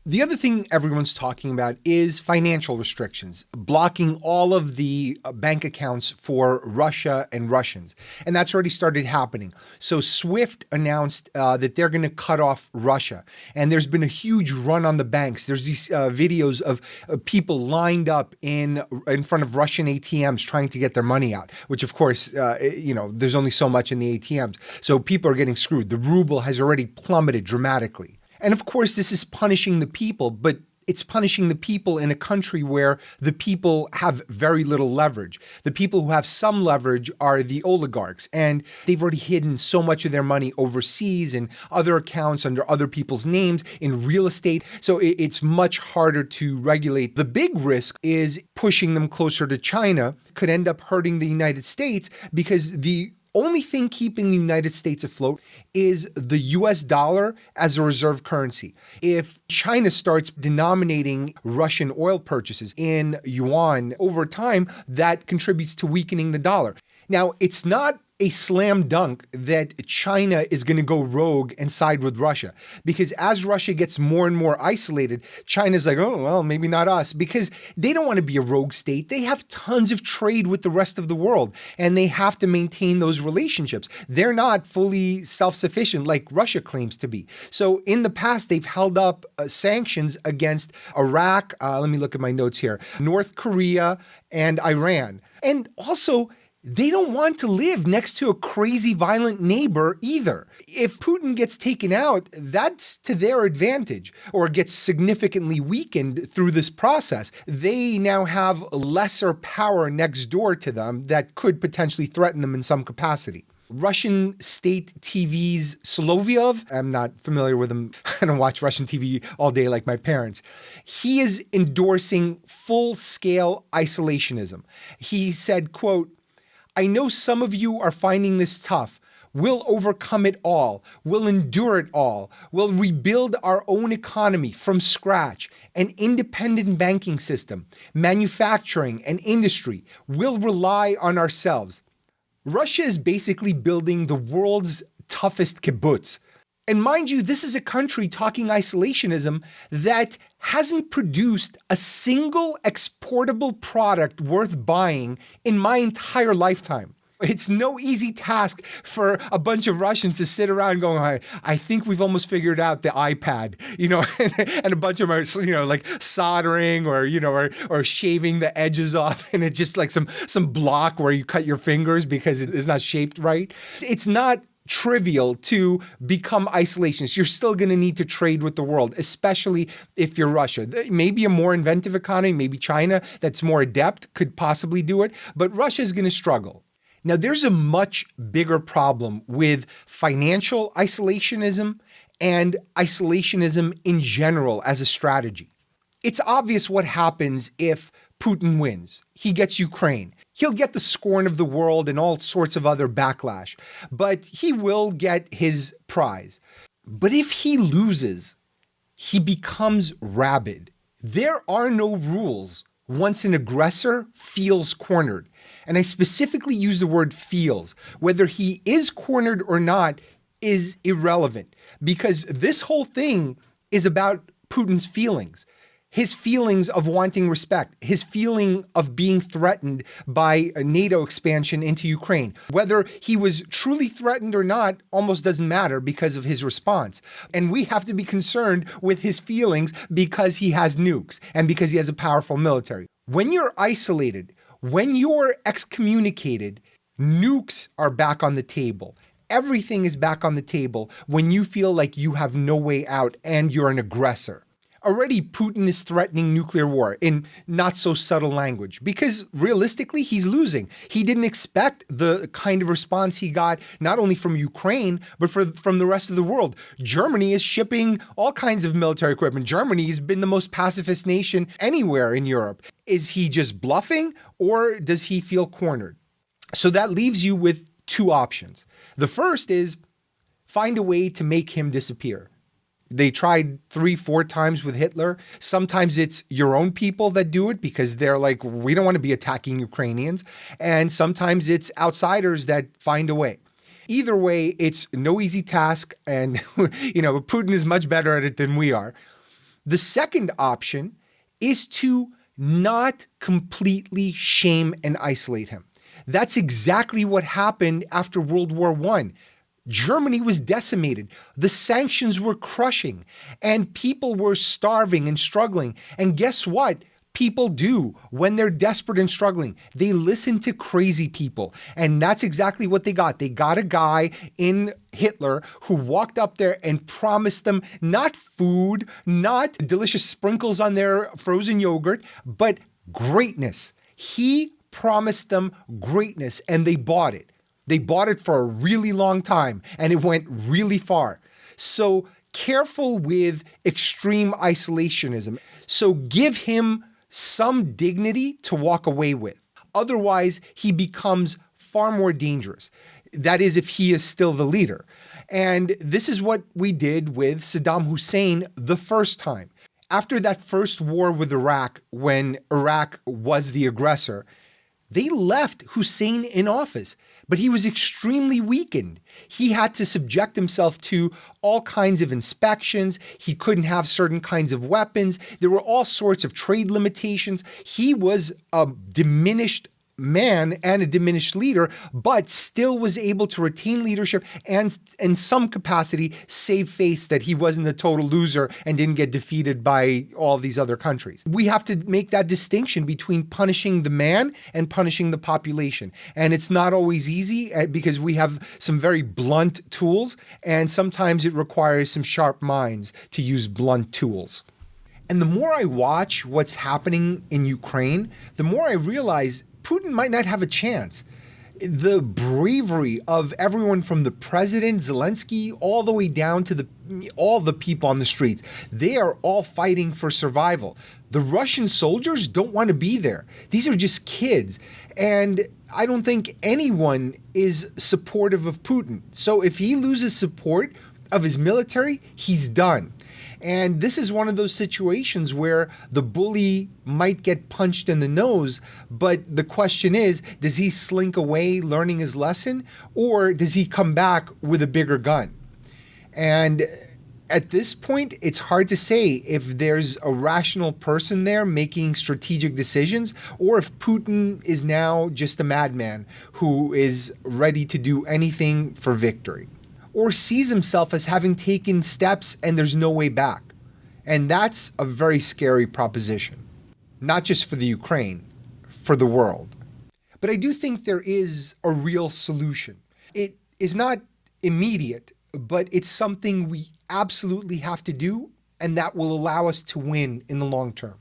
[SPEAKER 1] The other thing everyone's talking about is financial restrictions, blocking all of the bank accounts for Russia and Russians. And that's already started happening. So SWIFT announced that they're going to cut off Russia. And there's been a huge run on the banks. There's these videos of people lined up in front of Russian ATMs trying to get their money out, which of course, there's only so much in the ATMs. So people are getting screwed. The ruble has already plummeted dramatically. And of course, this is punishing the people, but it's punishing the people in a country where the people have very little leverage. The people who have some leverage are the oligarchs, and they've already hidden so much of their money overseas in other accounts under other people's names in real estate. So it's much harder to regulate. The big risk is pushing them closer to China, could end up hurting the United States because the only thing keeping the United States afloat is the US dollar as a reserve currency. If China starts denominating Russian oil purchases in yuan over time, that contributes to weakening the dollar. Now, it's not a slam dunk that China is going to go rogue and side with Russia. Because as Russia gets more and more isolated, China's like, oh, well, maybe not us. Because they don't want to be a rogue state. They have tons of trade with the rest of the world, and they have to maintain those relationships. They're not fully self-sufficient like Russia claims to be. So in the past, they've held up sanctions against Iraq, let me look at my notes here, North Korea, and Iran. And also, they don't want to live next to a crazy violent neighbor either. If Putin gets taken out, that's to their advantage, or gets significantly weakened through this process. They now have lesser power next door to them that could potentially threaten them in some capacity. Russian state TV's Solovyov, I'm not familiar with him, I don't watch Russian TV all day like my parents. He is endorsing full-scale isolationism. He said, quote, "I know some of you are finding this tough. We'll overcome it all. We'll endure it all. We'll rebuild our own economy from scratch, an independent banking system, manufacturing, and industry. We'll rely on ourselves." Russia is basically building the world's toughest kibbutz. And mind you, this is a country talking isolationism that hasn't produced a single exportable product worth buying in my entire lifetime. It's no easy task for a bunch of Russians to sit around going, I think we've almost figured out the iPad, and a bunch of them are, like soldering or shaving the edges off. And it's just like some block where you cut your fingers because it is not shaped right. It's not trivial to become isolationist. You're still going to need to trade with the world, especially if you're Russia. Maybe a more inventive economy, maybe China that's more adept could possibly do it, but Russia is going to struggle. Now, there's a much bigger problem with financial isolationism and isolationism in general as a strategy. It's obvious what happens if Putin wins. He gets Ukraine. He'll get the scorn of the world and all sorts of other backlash, but he will get his prize. But if he loses, he becomes rabid. There are no rules once an aggressor feels cornered. And I specifically use the word feels. Whether he is cornered or not is irrelevant, because this whole thing is about Putin's feelings. His feelings of wanting respect, his feeling of being threatened by a NATO expansion into Ukraine. Whether he was truly threatened or not almost doesn't matter because of his response. And we have to be concerned with his feelings because he has nukes and because he has a powerful military. When you're isolated, when you're excommunicated, nukes are back on the table. Everything is back on the table when you feel like you have no way out and you're an aggressor. Already, Putin is threatening nuclear war in not so subtle language because realistically, he's losing. He didn't expect the kind of response he got, not only from Ukraine, but from the rest of the world. Germany is shipping all kinds of military equipment. Germany has been the most pacifist nation anywhere in Europe. Is he just bluffing, or does he feel cornered? So that leaves you with two options. The first is find a way to make him disappear. They tried 3-4 times with Hitler. Sometimes it's your own people that do it because they're like, we don't want to be attacking Ukrainians. And sometimes it's outsiders that find a way. Either way, it's no easy task. And, Putin is much better at it than we are. The second option is to not completely shame and isolate him. That's exactly what happened after World War I. Germany was decimated. The sanctions were crushing and people were starving and struggling. And guess what? People do when they're desperate and struggling. They listen to crazy people. And that's exactly what they got. They got a guy in Hitler who walked up there and promised them not food, not delicious sprinkles on their frozen yogurt, but greatness. He promised them greatness and they bought it. They bought it for a really long time and it went really far. So careful with extreme isolationism. So give him some dignity to walk away with. Otherwise, he becomes far more dangerous. That is, if he is still the leader. And this is what we did with Saddam Hussein the first time. After that first war with Iraq, when Iraq was the aggressor, They left Hussein in office, but he was extremely weakened. He had to subject himself to all kinds of inspections. He couldn't have certain kinds of weapons. There were all sorts of trade limitations. He was a diminished man and a diminished leader, but still was able to retain leadership and in some capacity save face that he wasn't a total loser and didn't get defeated by all these other countries. We have to make that distinction between punishing the man and punishing the population. And it's not always easy because we have some very blunt tools, and sometimes it requires some sharp minds to use blunt tools. And the more I watch what's happening in Ukraine, the more I realize Putin might not have a chance. The bravery of everyone from the president, Zelensky, all the way down to all the people on the streets, they are all fighting for survival. The Russian soldiers don't want to be there. These are just kids. And I don't think anyone is supportive of Putin. So if he loses support of his military, he's done. And this is one of those situations where the bully might get punched in the nose, but the question is, does he slink away learning his lesson, or does he come back with a bigger gun? And at this point, it's hard to say if there's a rational person there making strategic decisions, or if Putin is now just a madman who is ready to do anything for victory, or sees himself as having taken steps and there's no way back. And that's a very scary proposition, not just for the Ukraine, for the world. But I do think there is a real solution. It is not immediate, but it's something we absolutely have to do, and that will allow us to win in the long term.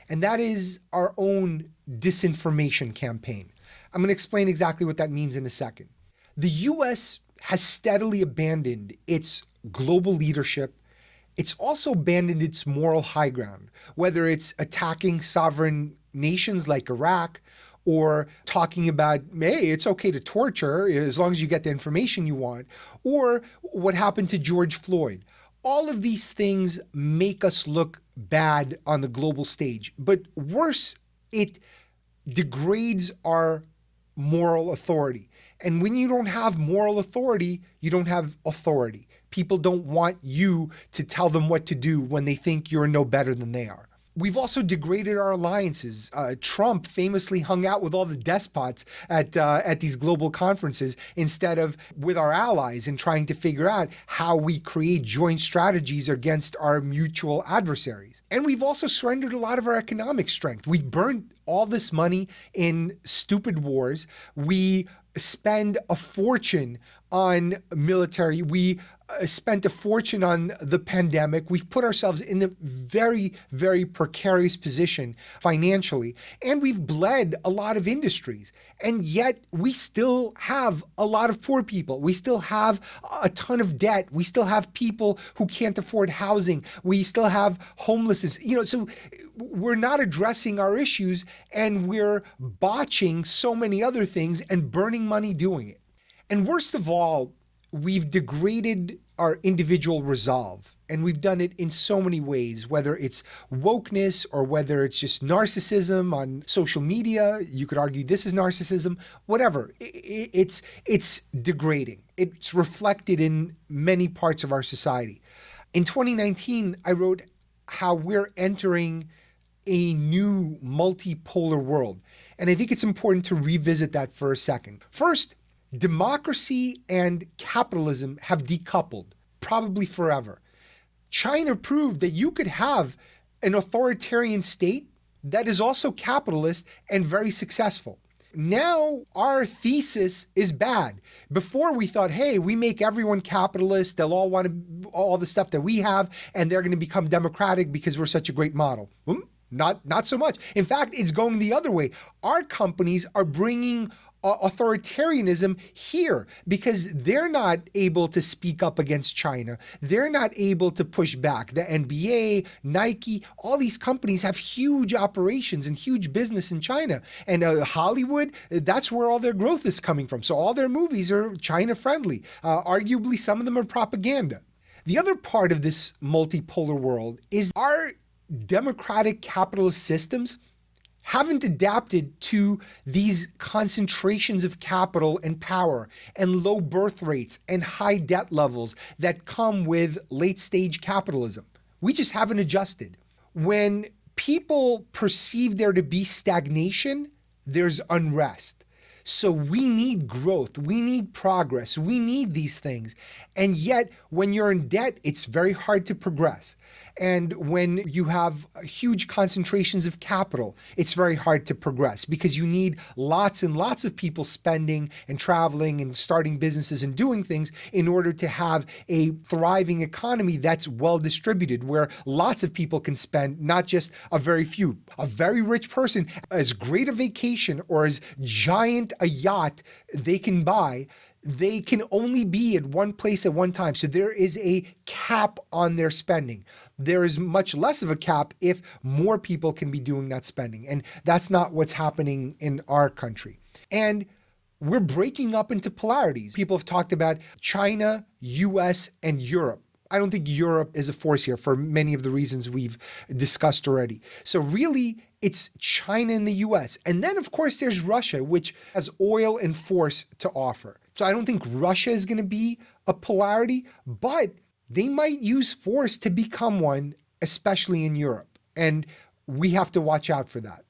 [SPEAKER 1] And that is our own disinformation campaign. I'm going to explain exactly what that means in a second. The US has steadily abandoned its global leadership. It's also abandoned its moral high ground, whether it's attacking sovereign nations like Iraq, or talking about, hey, it's okay to torture as long as you get the information you want, or what happened to George Floyd. All of these things make us look bad on the global stage, but worse, it degrades our moral authority. And when you don't have moral authority, you don't have authority. People don't want you to tell them what to do when they think you're no better than they are. We've also degraded our alliances. Trump famously hung out with all the despots at these global conferences instead of with our allies and trying to figure out how we create joint strategies against our mutual adversaries. And we've also surrendered a lot of our economic strength. We've burned all this money in stupid wars. We spend a fortune on military. We spent a fortune on the pandemic. We've put ourselves in a very, very precarious position financially, and we've bled a lot of industries. And yet we still have a lot of poor people. We still have a ton of debt. We still have people who can't afford housing. We still have homelessness. So we're not addressing our issues, and we're botching so many other things and burning money doing it. And worst of all, we've degraded our individual resolve, and we've done it in so many ways, whether it's wokeness or whether it's just narcissism on social media. You could argue this is narcissism, whatever. It's degrading. It's reflected in many parts of our society. In 2019, I wrote how we're entering a new multipolar world. And I think it's important to revisit that for a second. First, democracy and capitalism have decoupled, probably forever. China proved that you could have an authoritarian state that is also capitalist and very successful. Now our thesis is bad. Before we thought, hey, we make everyone capitalist, they'll all want all the stuff that we have, and they're going to become democratic because we're such a great model. Not so much. In fact, it's going the other way. Our companies are bringing authoritarianism here because they're not able to speak up against China. They're not able to push back. The NBA, Nike, all these companies have huge operations and huge business in China. And Hollywood, that's where all their growth is coming from. So all their movies are China friendly. Arguably, some of them are propaganda. The other part of this multipolar world is our democratic capitalist systems haven't adapted to these concentrations of capital and power and low birth rates and high debt levels that come with late stage capitalism. We just haven't adjusted. When people perceive there to be stagnation, there's unrest. So we need growth, we need progress, we need these things. And yet, when you're in debt, it's very hard to progress. And when you have huge concentrations of capital, it's very hard to progress because you need lots and lots of people spending and traveling and starting businesses and doing things in order to have a thriving economy that's well distributed, where lots of people can spend, not just a very few. A very rich person, as great a vacation or as giant a yacht they can buy, they can only be at one place at one time. So there is a cap on their spending. There is much less of a cap if more people can be doing that spending. And that's not what's happening in our country. And we're breaking up into polarities. People have talked about China, US, and Europe. I don't think Europe is a force here for many of the reasons we've discussed already. So really, it's China and the US. And then, of course, there's Russia, which has oil and force to offer. So I don't think Russia is going to be a polarity, but they might use force to become one, especially in Europe. And we have to watch out for that.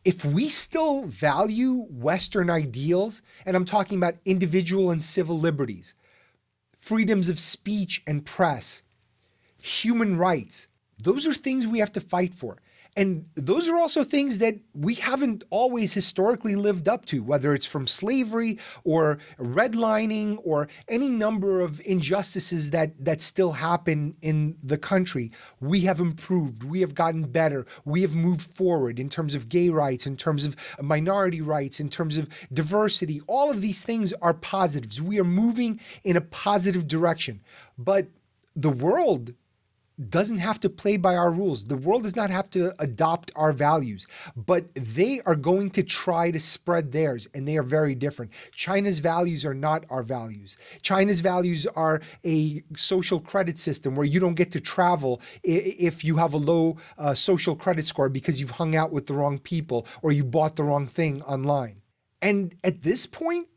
[SPEAKER 1] If we still value Western ideals, and I'm talking about individual and civil liberties, freedoms of speech and press, human rights, those are things we have to fight for. And those are also things that we haven't always historically lived up to, whether it's from slavery or redlining or any number of injustices that still happen in the country. We have improved, we have gotten better, we have moved forward in terms of gay rights, in terms of minority rights, in terms of diversity. All of these things are positives. We are moving in a positive direction. But the world doesn't have to play by our rules. The world does not have to adopt our values, but they are going to try to spread theirs, and they are very different. China's values are not our values. China's values are a social credit system where you don't get to travel if you have a low social credit score because you've hung out with the wrong people or you bought the wrong thing online. And at this point,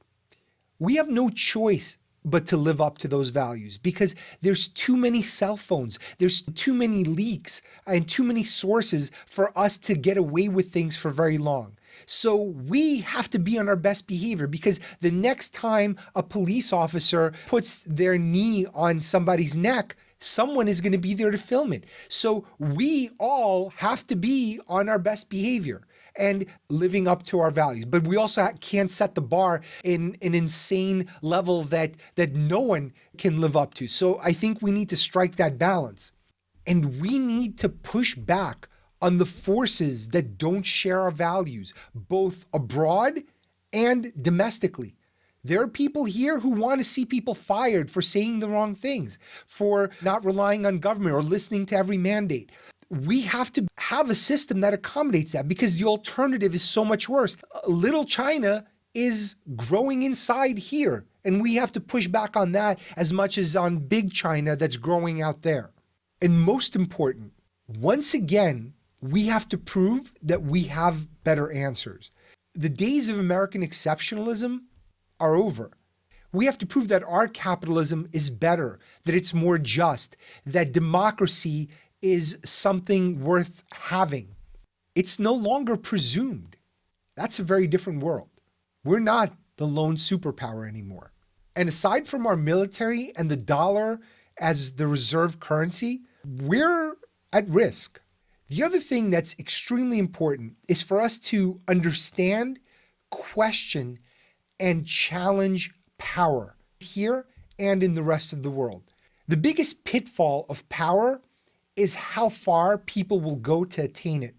[SPEAKER 1] we have no choice but to live up to those values because there's too many cell phones, there's too many leaks and too many sources for us to get away with things for very long. So we have to be on our best behavior because the next time a police officer puts their knee on somebody's neck, someone is going to be there to film it. So we all have to be on our best behavior and living up to our values. But we also can't set the bar in an insane level that no one can live up to. So I think we need to strike that balance. And we need to push back on the forces that don't share our values, both abroad and domestically. There are people here who want to see people fired for saying the wrong things, for not relying on government or listening to every mandate. We have to have a system that accommodates that because the alternative is so much worse. Little China is growing inside here, and we have to push back on that as much as on big China that's growing out there. And most important, once again, we have to prove that we have better answers. The days of American exceptionalism are over. We have to prove that our capitalism is better, that it's more just, that democracy is something worth having. It's no longer presumed. That's a very different world. We're not the lone superpower anymore. And aside from our military and the dollar as the reserve currency, we're at risk. The other thing that's extremely important is for us to understand, question, and challenge power here and in the rest of the world. The biggest pitfall of power is how far people will go to attain it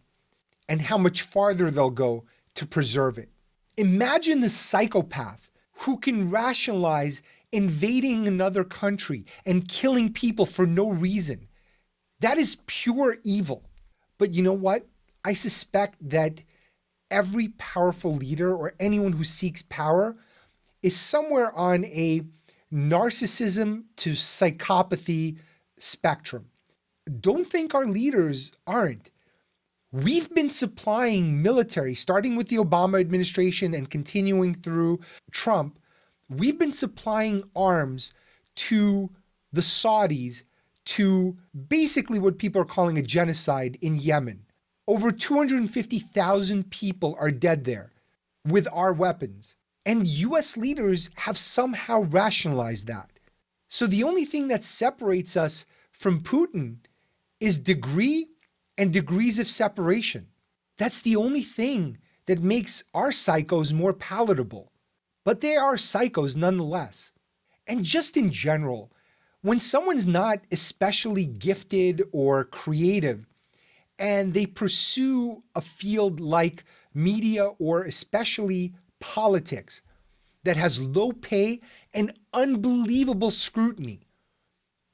[SPEAKER 1] and how much farther they'll go to preserve it. Imagine the psychopath who can rationalize invading another country and killing people for no reason. That is pure evil. But you know what? I suspect that every powerful leader or anyone who seeks power is somewhere on a narcissism to psychopathy spectrum. Don't think our leaders aren't. We've been supplying military, starting with the Obama administration and continuing through Trump. We've been supplying arms to the Saudis to basically what people are calling a genocide in Yemen. Over 250,000 people are dead there with our weapons. And US leaders have somehow rationalized that. So the only thing that separates us from Putin is degree and degrees of separation. That's the only thing that makes our psychos more palatable. But they are psychos nonetheless. And just in general, when someone's not especially gifted or creative and they pursue a field like media or especially politics that has low pay and unbelievable scrutiny,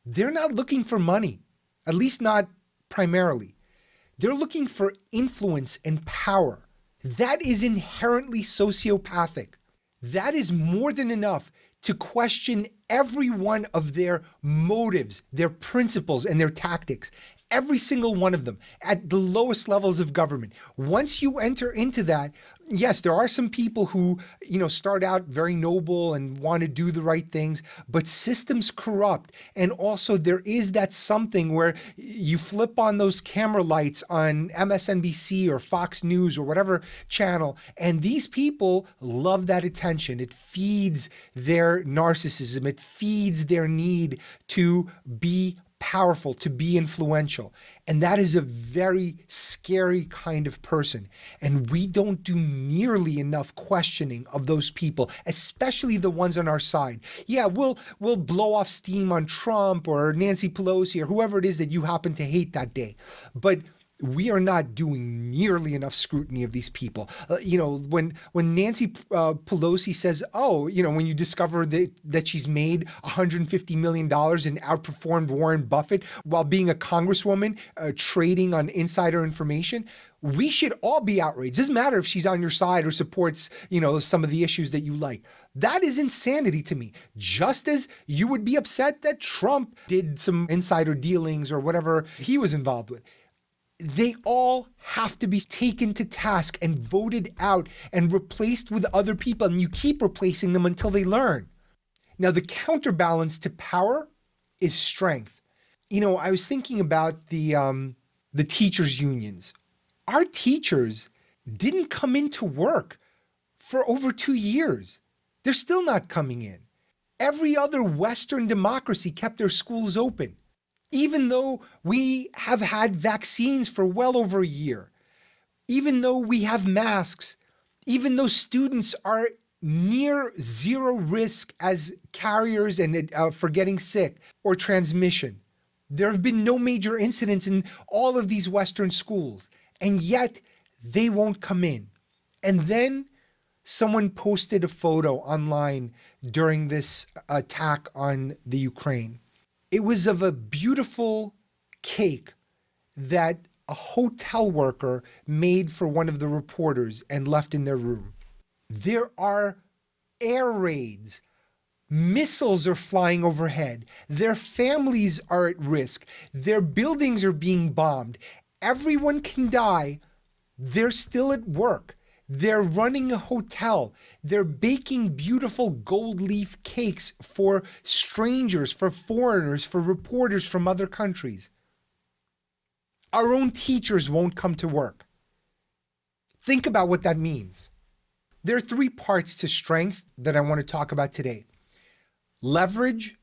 [SPEAKER 1] they're not looking for money, at least not primarily. They're looking for influence and power. That is inherently sociopathic. That is more than enough to question every one of their motives, their principles, and their tactics. Every single one of them at the lowest levels of government. Once you enter into that, yes, there are some people who, start out very noble and want to do the right things, but systems corrupt. And also there is that something where you flip on those camera lights on MSNBC or Fox News or whatever channel, and these people love that attention. It feeds their narcissism. It feeds their need to be powerful, to be influential. And that is a very scary kind of person. And we don't do nearly enough questioning of those people, especially the ones on our side. Yeah, we'll blow off steam on Trump or Nancy Pelosi or whoever it is that you happen to hate that day. But we are not doing nearly enough scrutiny of these people. When Nancy Pelosi says, when you discover that she's made $150 million and outperformed Warren Buffett while being a congresswoman, trading on insider information, we should all be outraged. Doesn't matter if she's on your side or supports, some of the issues that you like. That is insanity to me. Just as you would be upset that Trump did some insider dealings or whatever he was involved with. They all have to be taken to task and voted out and replaced with other people. And you keep replacing them until they learn. Now, the counterbalance to power is strength. I was thinking about the teachers' unions. Our teachers didn't come into work for over 2 years. They're still not coming in. Every other Western democracy kept their schools open. Even though we have had vaccines for well over a year, even though we have masks, even though students are near zero risk as carriers and for getting sick or transmission, there have been no major incidents in all of these Western schools, and yet they won't come in. And then someone posted a photo online during this attack on the Ukraine. It was of a beautiful cake that a hotel worker made for one of the reporters and left in their room. There are air raids. Missiles are flying overhead. Their families are at risk. Their buildings are being bombed. Everyone can die. They're still at work. They're running a hotel. They're baking beautiful gold leaf cakes for strangers, for foreigners, for reporters from other countries. Our own teachers won't come to work. Think about what that means. There are 3 parts to strength that I want to talk about today: leverage,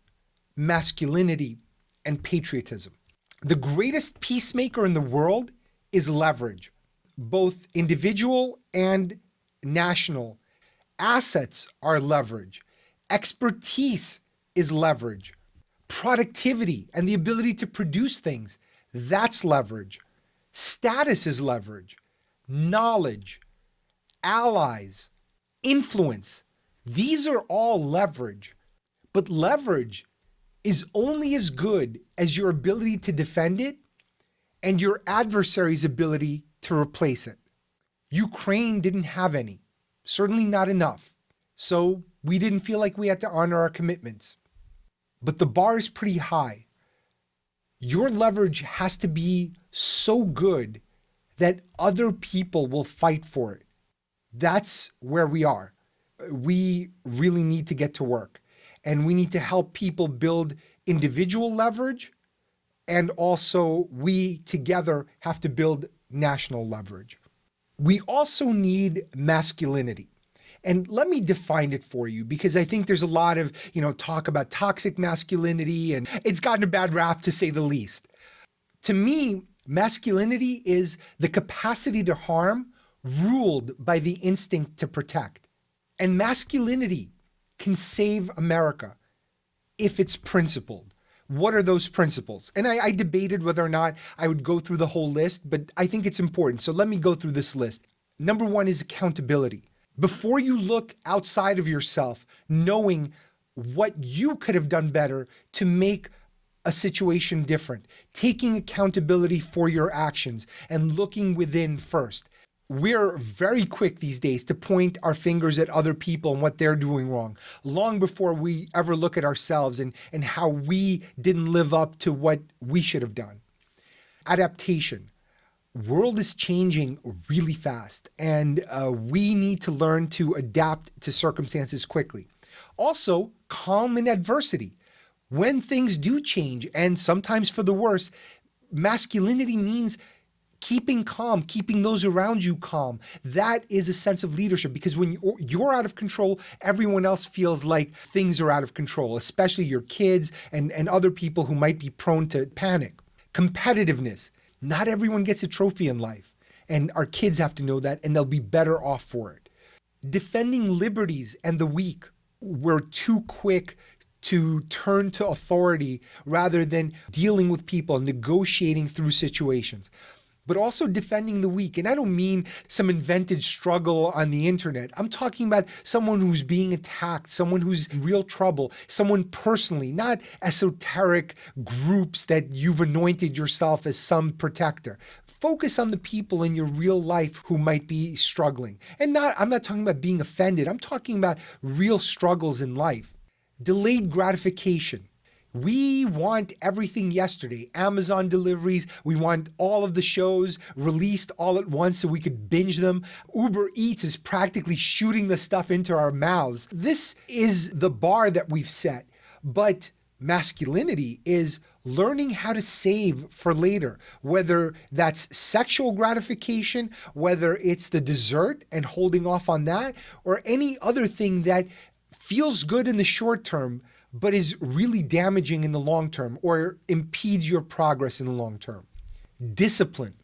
[SPEAKER 1] masculinity, and patriotism. The greatest peacemaker in the world is leverage. Both individual and national assets are leverage. Expertise is leverage. Productivity and the ability to produce things, that's leverage. Status is leverage. Knowledge, allies, influence, these are all leverage. But leverage is only as good as your ability to defend it and your adversary's ability to replace it. Ukraine didn't have any, certainly not enough. So we didn't feel like we had to honor our commitments. But the bar is pretty high. Your leverage has to be so good that other people will fight for it. That's where we are. We really need to get to work, and we need to help people build individual leverage, and also we together have to build national leverage. We also need masculinity. And let me define it for you, because I think there's a lot of, talk about toxic masculinity, and it's gotten a bad rap, to say the least. To me, masculinity is the capacity to harm ruled by the instinct to protect. And masculinity can save America if it's principled. What are those principles? And I debated whether or not I would go through the whole list, but I think it's important. So let me go through this list. Number one is accountability. Before you look outside of yourself, knowing what you could have done better to make a situation different, taking accountability for your actions and looking within first. We're very quick these days to point our fingers at other people and what they're doing wrong, long before we ever look at ourselves and how we didn't live up to what we should have done. Adaptation. World is changing really fast, and we need to learn to adapt to circumstances quickly. Also, calm in adversity. When things do change, and sometimes for the worse, masculinity means keeping calm, keeping those around you calm. That is a sense of leadership, because when you're out of control, everyone else feels like things are out of control, especially your kids and other people who might be prone to panic. Competitiveness. Not everyone gets a trophy in life, and our kids have to know that, and they'll be better off for it. Defending liberties and the weak. We're too quick to turn to authority rather than dealing with people, negotiating through situations. But also defending the weak. And I don't mean some invented struggle on the internet. I'm talking about someone who's being attacked, someone who's in real trouble, someone personally, not esoteric groups that you've anointed yourself as some protector. Focus on the people in your real life who might be struggling. And I'm not talking about being offended. I'm talking about real struggles in life. Delayed gratification. We want everything yesterday. Amazon deliveries. We want all of the shows released all at once so we could binge them. Uber Eats is practically shooting the stuff into our mouths. This is the bar that we've set. But masculinity is learning how to save for later, whether that's sexual gratification, whether it's the dessert and holding off on that, or any other thing that feels good in the short term, but is really damaging in the long term or impedes your progress in the long term. Discipline.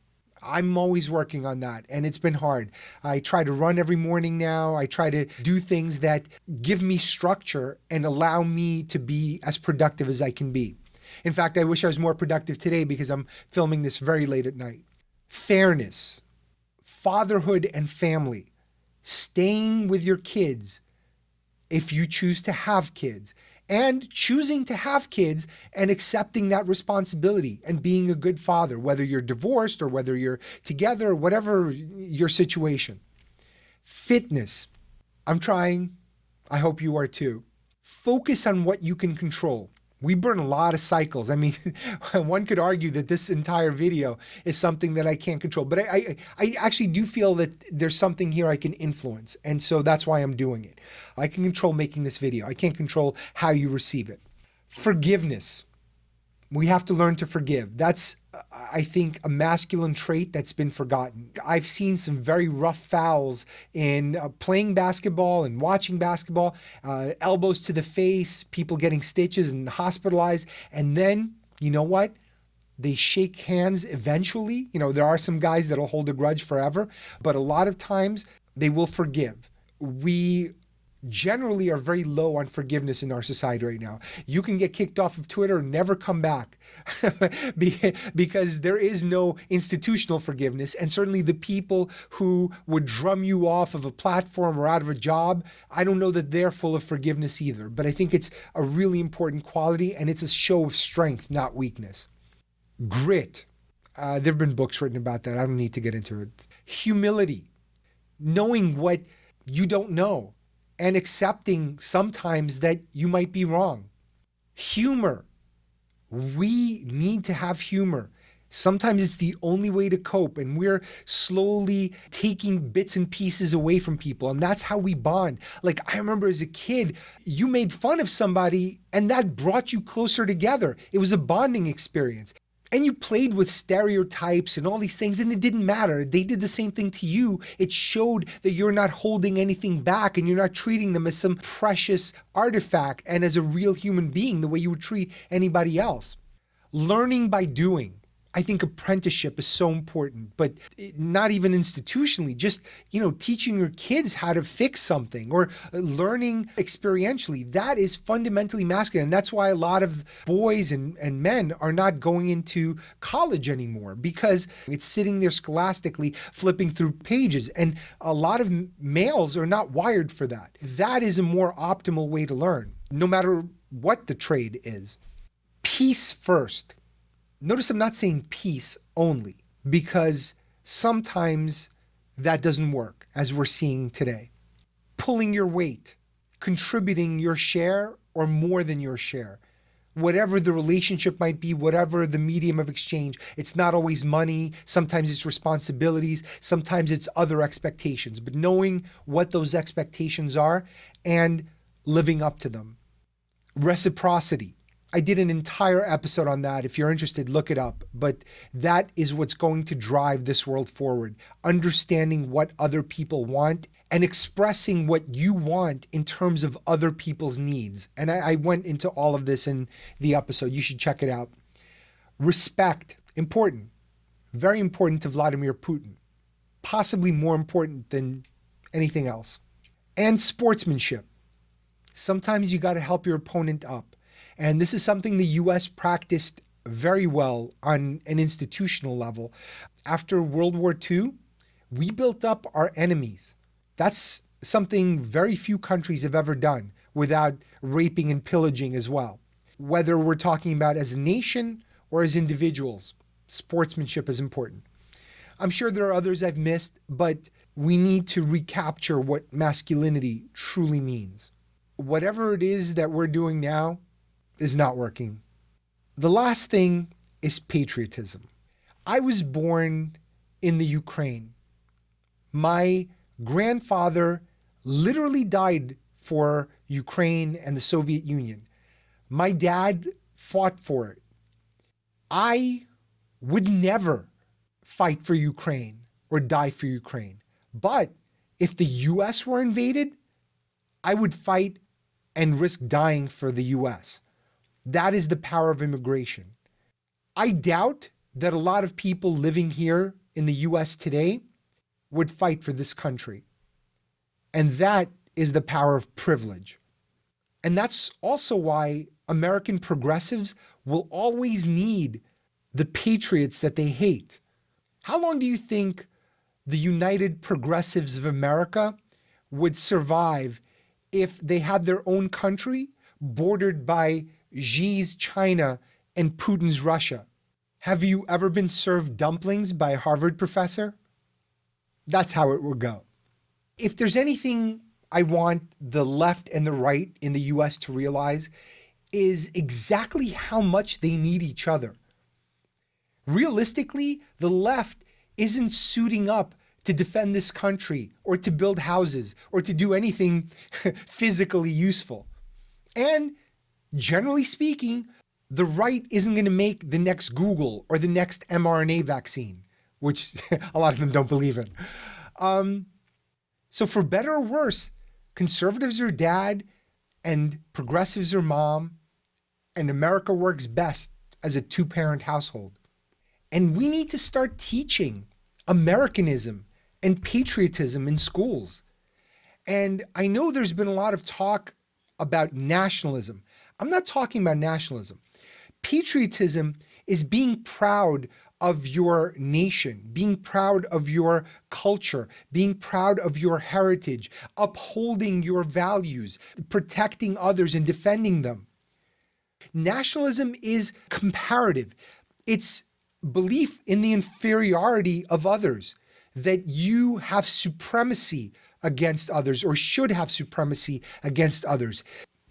[SPEAKER 1] I'm always working on that, and it's been hard. I try to run every morning now. I try to do things that give me structure and allow me to be as productive as I can be. In fact, I wish I was more productive today because I'm filming this very late at night. Fairness, fatherhood and family, staying with your kids if you choose to have kids, and choosing to have kids and accepting that responsibility and being a good father, whether you're divorced or whether you're together, or whatever your situation. Fitness. I'm trying. I hope you are too. Focus on what you can control. We burn a lot of cycles. I mean, one could argue that this entire video is something that I can't control, but I actually do feel that there's something here I can influence. And so that's why I'm doing it. I can control making this video. I can't control how you receive it. Forgiveness. We have to learn to forgive. That's, I think, a masculine trait that's been forgotten. I've seen some very rough fouls in playing basketball and watching basketball, elbows to the face, people getting stitches and hospitalized. And then, you know what? They shake hands eventually. There are some guys that'll hold a grudge forever, but a lot of times they will forgive. We generally are very low on forgiveness in our society right now. You can get kicked off of Twitter and never come back because there is no institutional forgiveness. And certainly the people who would drum you off of a platform or out of a job, I don't know that they're full of forgiveness either. But I think it's a really important quality, and it's a show of strength, not weakness. Grit. There have been books written about that. I don't need to get into it. Humility. Knowing what you don't know, and accepting sometimes that you might be wrong. Humor. We need to have humor. Sometimes it's the only way to cope, and we're slowly taking bits and pieces away from people, and that's how we bond. Like, I remember as a kid, you made fun of somebody, and that brought you closer together. It was a bonding experience. And you played with stereotypes and all these things, and it didn't matter. They did the same thing to you. It showed that you're not holding anything back, and you're not treating them as some precious artifact and as a real human being the way you would treat anybody else. Learning by doing. I think apprenticeship is so important, but not even institutionally, just, teaching your kids how to fix something or learning experientially. That is fundamentally masculine. And that's why a lot of boys and men are not going into college anymore, because it's sitting there scholastically flipping through pages. And a lot of males are not wired for that. That is a more optimal way to learn, no matter what the trade is. Peace first. Notice I'm not saying peace only, because sometimes that doesn't work, as we're seeing today. Pulling your weight, contributing your share or more than your share. Whatever the relationship might be, whatever the medium of exchange, it's not always money, sometimes it's responsibilities, sometimes it's other expectations, but knowing what those expectations are and living up to them. Reciprocity. I did an entire episode on that. If you're interested, look it up. But that is what's going to drive this world forward. Understanding what other people want and expressing what you want in terms of other people's needs. And I went into all of this in the episode. You should check it out. Respect, important. Very important to Vladimir Putin. Possibly more important than anything else. And sportsmanship. Sometimes you got to help your opponent up. And this is something the US practiced very well on an institutional level. After World War II, we built up our enemies. That's something very few countries have ever done without raping and pillaging as well. Whether we're talking about as a nation or as individuals, sportsmanship is important. I'm sure there are others I've missed, but we need to recapture what masculinity truly means. Whatever it is that we're doing now is not working. The last thing is patriotism. I was born in the Ukraine. My grandfather literally died for Ukraine and the Soviet Union. My dad fought for it. I would never fight for Ukraine or die for Ukraine. But if the US were invaded, I would fight and risk dying for the US. That is the power of immigration. I doubt that a lot of people living here in the US today would fight for this country. And that is the power of privilege. And that's also why American progressives will always need the patriots that they hate. How long do you think the United Progressives of America would survive if they had their own country bordered by Xi's China and Putin's Russia? Have you ever been served dumplings by a Harvard professor? That's how it will go. If there's anything I want the left and the right in the US to realize, is exactly how much they need each other. Realistically, the left isn't suiting up to defend this country or to build houses or to do anything physically useful. And generally speaking, the right isn't going to make the next Google or the next mRNA vaccine, which a lot of them don't believe in. So for better or worse, conservatives are dad and progressives are mom, and America works best as a two-parent household. And we need to start teaching Americanism and patriotism in schools. And I know there's been a lot of talk about nationalism. I'm not talking about nationalism. Patriotism is being proud of your nation, being proud of your culture, being proud of your heritage, upholding your values, protecting others and defending them. Nationalism is comparative. It's belief in the inferiority of others, that you have supremacy against others or should have supremacy against others.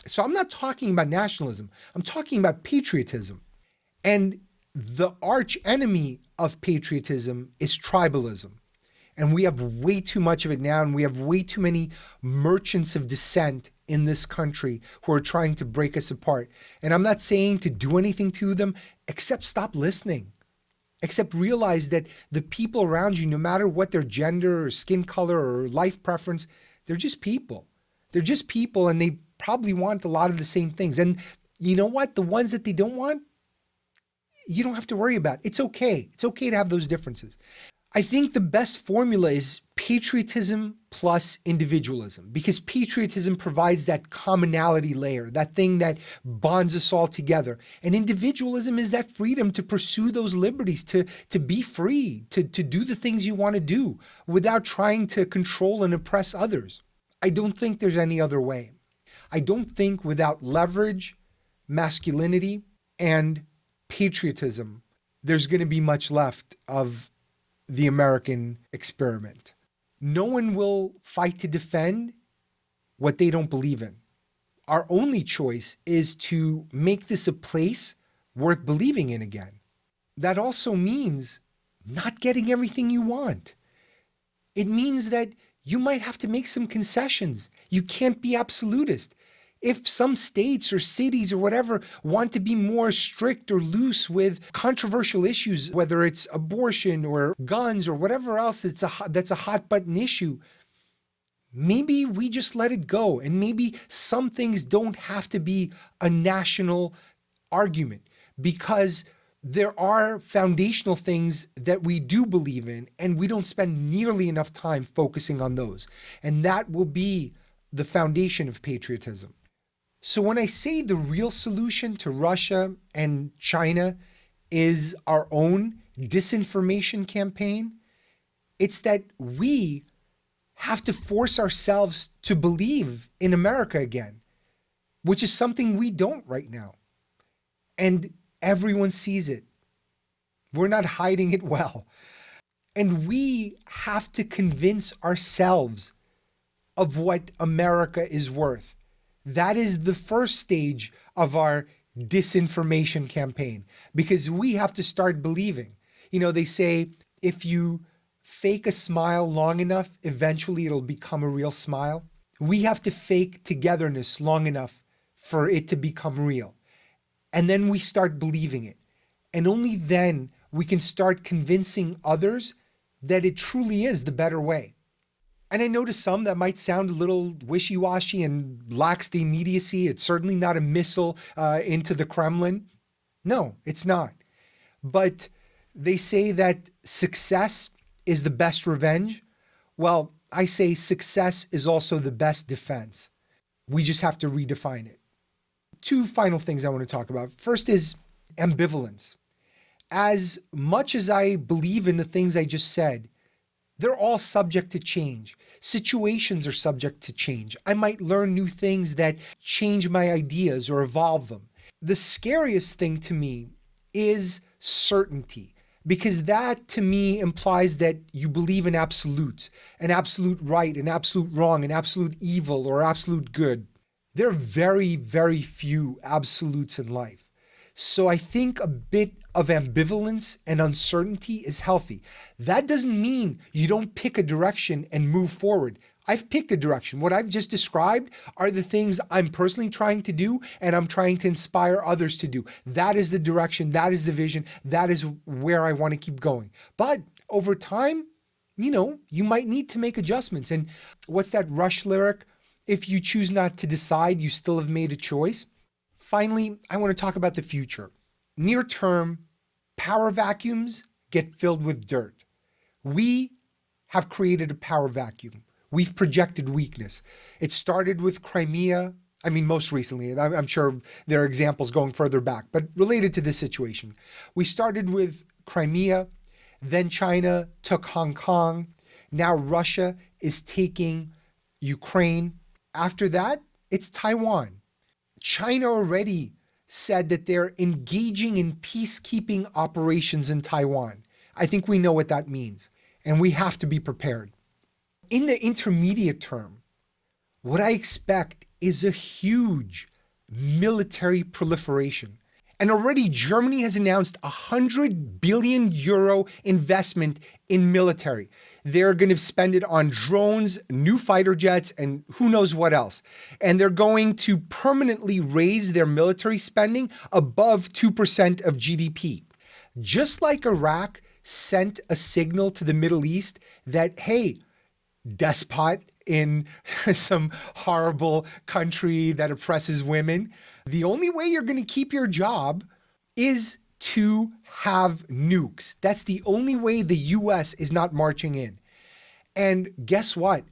[SPEAKER 1] So I'm not talking about nationalism. I'm talking about patriotism. And The arch enemy of patriotism is tribalism. And we have way too much of it now, and we have way too many merchants of dissent in this country who are trying to break us apart. And I'm not saying to do anything to them, except stop listening. Except realize that the people around you, no matter what their gender or skin color or life preference, they're just people. They're just people, and they probably want a lot of the same things. And you know what? The ones that they don't want, you don't have to worry about. It's okay. It's okay to have those differences. I think the best formula is patriotism plus individualism, because patriotism provides that commonality layer, that thing that bonds us all together. And individualism is that freedom to pursue those liberties, to be free, to do the things you want to do without trying to control and oppress others. I don't think there's any other way. I don't think without leverage, masculinity, and patriotism, there's going to be much left of the American experiment. No one will fight to defend what they don't believe in. Our only choice is to make this a place worth believing in again. That also means not getting everything you want. It means that you might have to make some concessions. You can't be absolutist. If some states or cities or whatever want to be more strict or loose with controversial issues, whether it's abortion or guns or whatever else that's a hot button issue, maybe we just let it go. And maybe some things don't have to be a national argument, because there are foundational things that we do believe in, and we don't spend nearly enough time focusing on those. And that will be the foundation of patriotism. So when I say the real solution to Russia and China is our own disinformation campaign, it's that we have to force ourselves to believe in America again, which is something we don't right now. And everyone sees it. We're not hiding it well. And we have to convince ourselves of what America is worth. That is the first stage of our disinformation campaign, because we have to start believing. You know, they say if you fake a smile long enough, eventually it'll become a real smile. We have to fake togetherness long enough for it to become real. And then we start believing it. And only then we can start convincing others that it truly is the better way. And I know to some that might sound a little wishy-washy and lacks the immediacy. It's certainly not a missile into the Kremlin. No, it's not. But they say that success is the best revenge. Well, I say success is also the best defense. We just have to redefine it. Two final things I want to talk about. First is ambivalence. As much as I believe in the things I just said, they're all subject to change. Situations are subject to change. I might learn new things that change my ideas or evolve them. The scariest thing to me is certainty, because that to me implies that you believe in absolutes, an absolute right, an absolute wrong, an absolute evil, or absolute good. There are very, very few absolutes in life. So I think a bit of ambivalence and uncertainty is healthy. That doesn't mean you don't pick a direction and move forward. I've picked a direction. What I've just described are the things I'm personally trying to do, and I'm trying to inspire others to do. That is the direction, that is the vision, that is where I want to keep going. But over time, you might need to make adjustments. And what's that Rush lyric? If you choose not to decide, you still have made a choice. Finally, I want to talk about the future. Near term, power vacuums get filled with dirt. We have created a power vacuum. We've projected weakness. It started with Crimea. I mean, most recently, and I'm sure there are examples going further back, but related to this situation. We started with Crimea, then China took Hong Kong. Now Russia is taking Ukraine. After that, it's Taiwan. China already said that they're engaging in peacekeeping operations in Taiwan. I think we know what that means, and we have to be prepared. In the intermediate term, what I expect is a huge military proliferation. And already Germany has announced a 100 billion euro investment in military. They're going to spend it on drones, new fighter jets, and who knows what else. And they're going to permanently raise their military spending above 2% of GDP. Just like Iraq sent a signal to the Middle East that, hey, despot in some horrible country that oppresses women, the only way you're going to keep your job is to have nukes. That's the only way the US is not marching in. And guess what?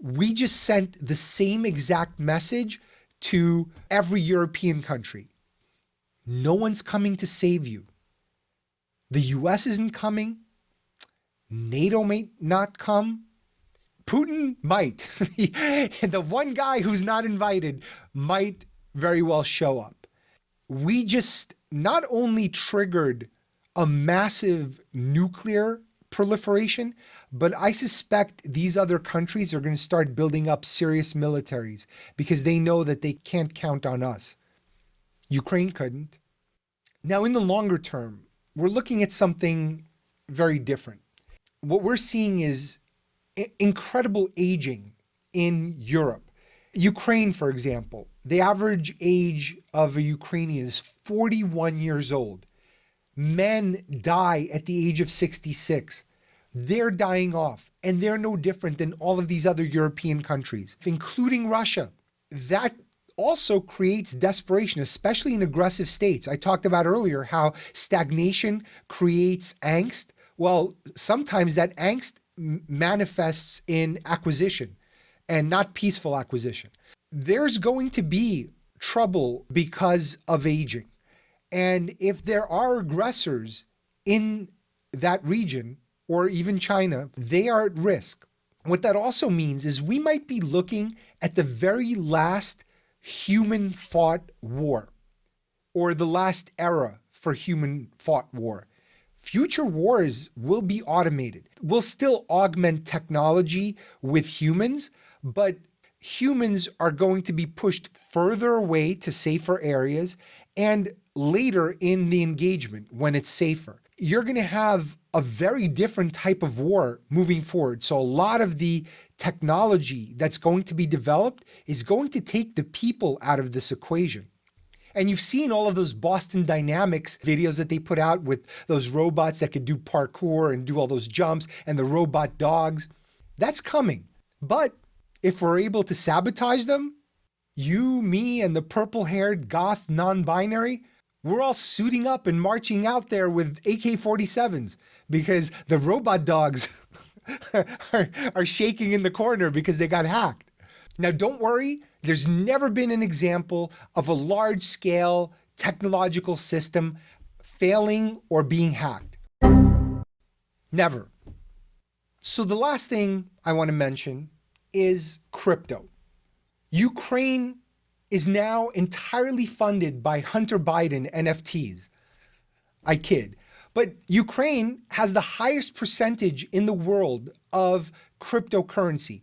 [SPEAKER 1] We just sent the same exact message to every European country. No one's coming to save you. The US isn't coming. NATO may not come. Putin might. The one guy who's not invited might very well show up. We just not only triggered a massive nuclear proliferation, but I suspect these other countries are going to start building up serious militaries because they know that they can't count on us. Ukraine couldn't. Now, in the longer term, we're looking at something very different. What we're seeing is incredible aging in Europe. Ukraine, for example, the average age of a Ukrainian is 41 years old. Men die at the age of 66. They're dying off, and they're no different than all of these other European countries, including Russia. That also creates desperation, especially in aggressive states. I talked about earlier how stagnation creates angst. Well, sometimes that angst manifests in acquisition and not peaceful acquisition. There's going to be trouble because of aging. And if there are aggressors in that region, or even China, they are at risk. What that also means is we might be looking at the very last human-fought war, or the last era for human-fought war. Future wars will be automated. We'll still augment technology with humans, but humans are going to be pushed further away to safer areas and later in the engagement when it's safer. You're going to have a very different type of war moving forward. So a lot of the technology that's going to be developed is going to take the people out of this equation. And you've seen all of those Boston Dynamics videos that they put out with those robots that could do parkour and do all those jumps and the robot dogs. That's coming. But if we're able to sabotage them, you, me, and the purple-haired goth non-binary, we're all suiting up and marching out there with AK-47s because the robot dogs are shaking in the corner because they got hacked. Now, don't worry. There's never been an example of a large-scale technological system failing or being hacked. Never. So the last thing I want to mention is crypto. Ukraine is now entirely funded by Hunter Biden NFTs. I kid. But Ukraine has the highest percentage in the world of cryptocurrency.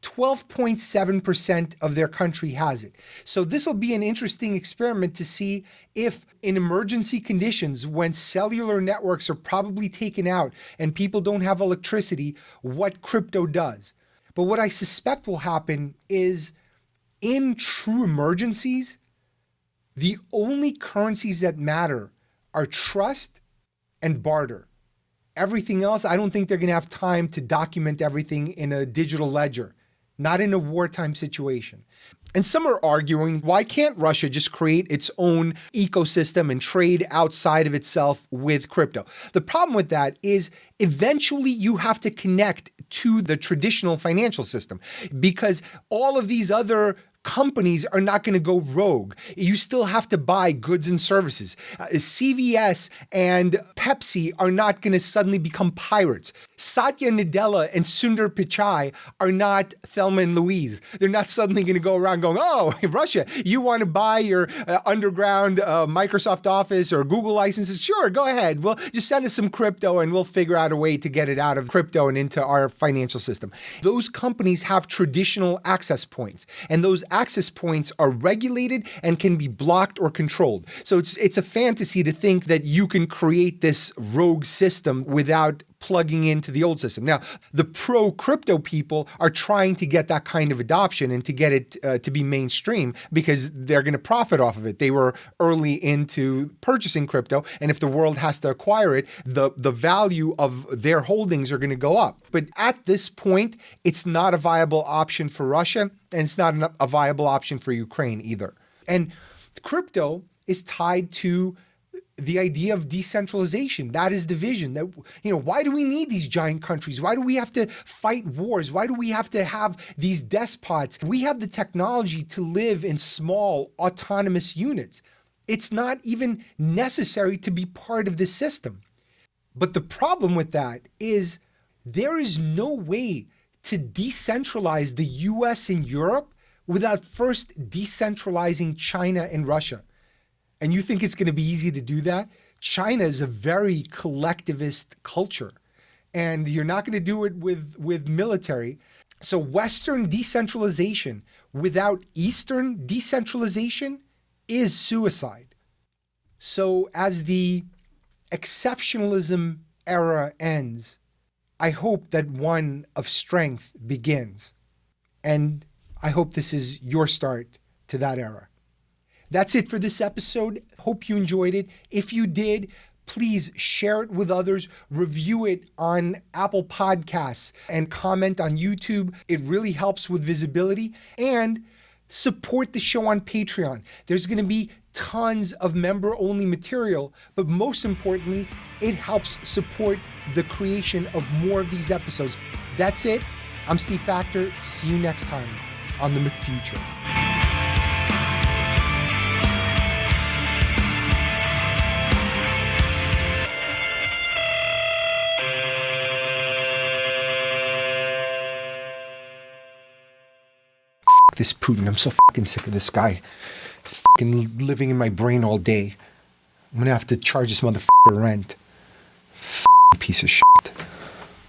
[SPEAKER 1] 12.7% of their country has it. So this will be an interesting experiment to see if in emergency conditions, when cellular networks are probably taken out and people don't have electricity, what crypto does. But what I suspect will happen is in true emergencies, the only currencies that matter are trust and barter. Everything else, I don't think they're going to have time to document everything in a digital ledger. Not in a wartime situation. And some are arguing, why can't Russia just create its own ecosystem and trade outside of itself with crypto? The problem with that is eventually you have to connect to the traditional financial system because all of these other companies are not going to go rogue. You still have to buy goods and services. CVS and Pepsi are not going to suddenly become pirates. Satya Nadella and Sundar Pichai are not Thelma and Louise. They're not suddenly going to go around going, oh, Russia, you want to buy your underground Microsoft Office or Google licenses? Sure, go ahead. Well, just send us some crypto and we'll figure out a way to get it out of crypto and into our financial system. Those companies have traditional access points, and those access points are regulated and can be blocked or controlled. So it's a fantasy to think that you can create this rogue system without plugging into the old system. Now, the pro-crypto people are trying to get that kind of adoption and to get it to be mainstream because they're going to profit off of it. They were early into purchasing crypto, and if the world has to acquire it, the value of their holdings are going to go up. But at this point, it's not a viable option for Russia, and it's not a viable option for Ukraine either. And crypto is tied to the idea of decentralization. That is the vision. That, why do we need these giant countries? Why do we have to fight wars? Why do we have to have these despots? We have the technology to live in small, autonomous units. It's not even necessary to be part of this system. But the problem with that is there is no way to decentralize the US and Europe without first decentralizing China and Russia. And you think it's going to be easy to do that? China is a very collectivist culture, and you're not going to do it with military. So Western decentralization without Eastern decentralization is suicide. So as the exceptionalism era ends, I hope that one of strength begins. And I hope this is your start to that era. That's it for this episode. Hope you enjoyed it. If you did, please share it with others, review it on Apple Podcasts, and comment on YouTube. It really helps with visibility. And support the show on Patreon. There's going to be tons of member-only material, but most importantly, it helps support the creation of more of these episodes. That's it. I'm Steve Faktor. See you next time on the McFuture. This Putin, I'm so fucking sick of this guy fucking living in my brain all day. I'm gonna have to charge this motherfucker rent. Fucking piece of shit.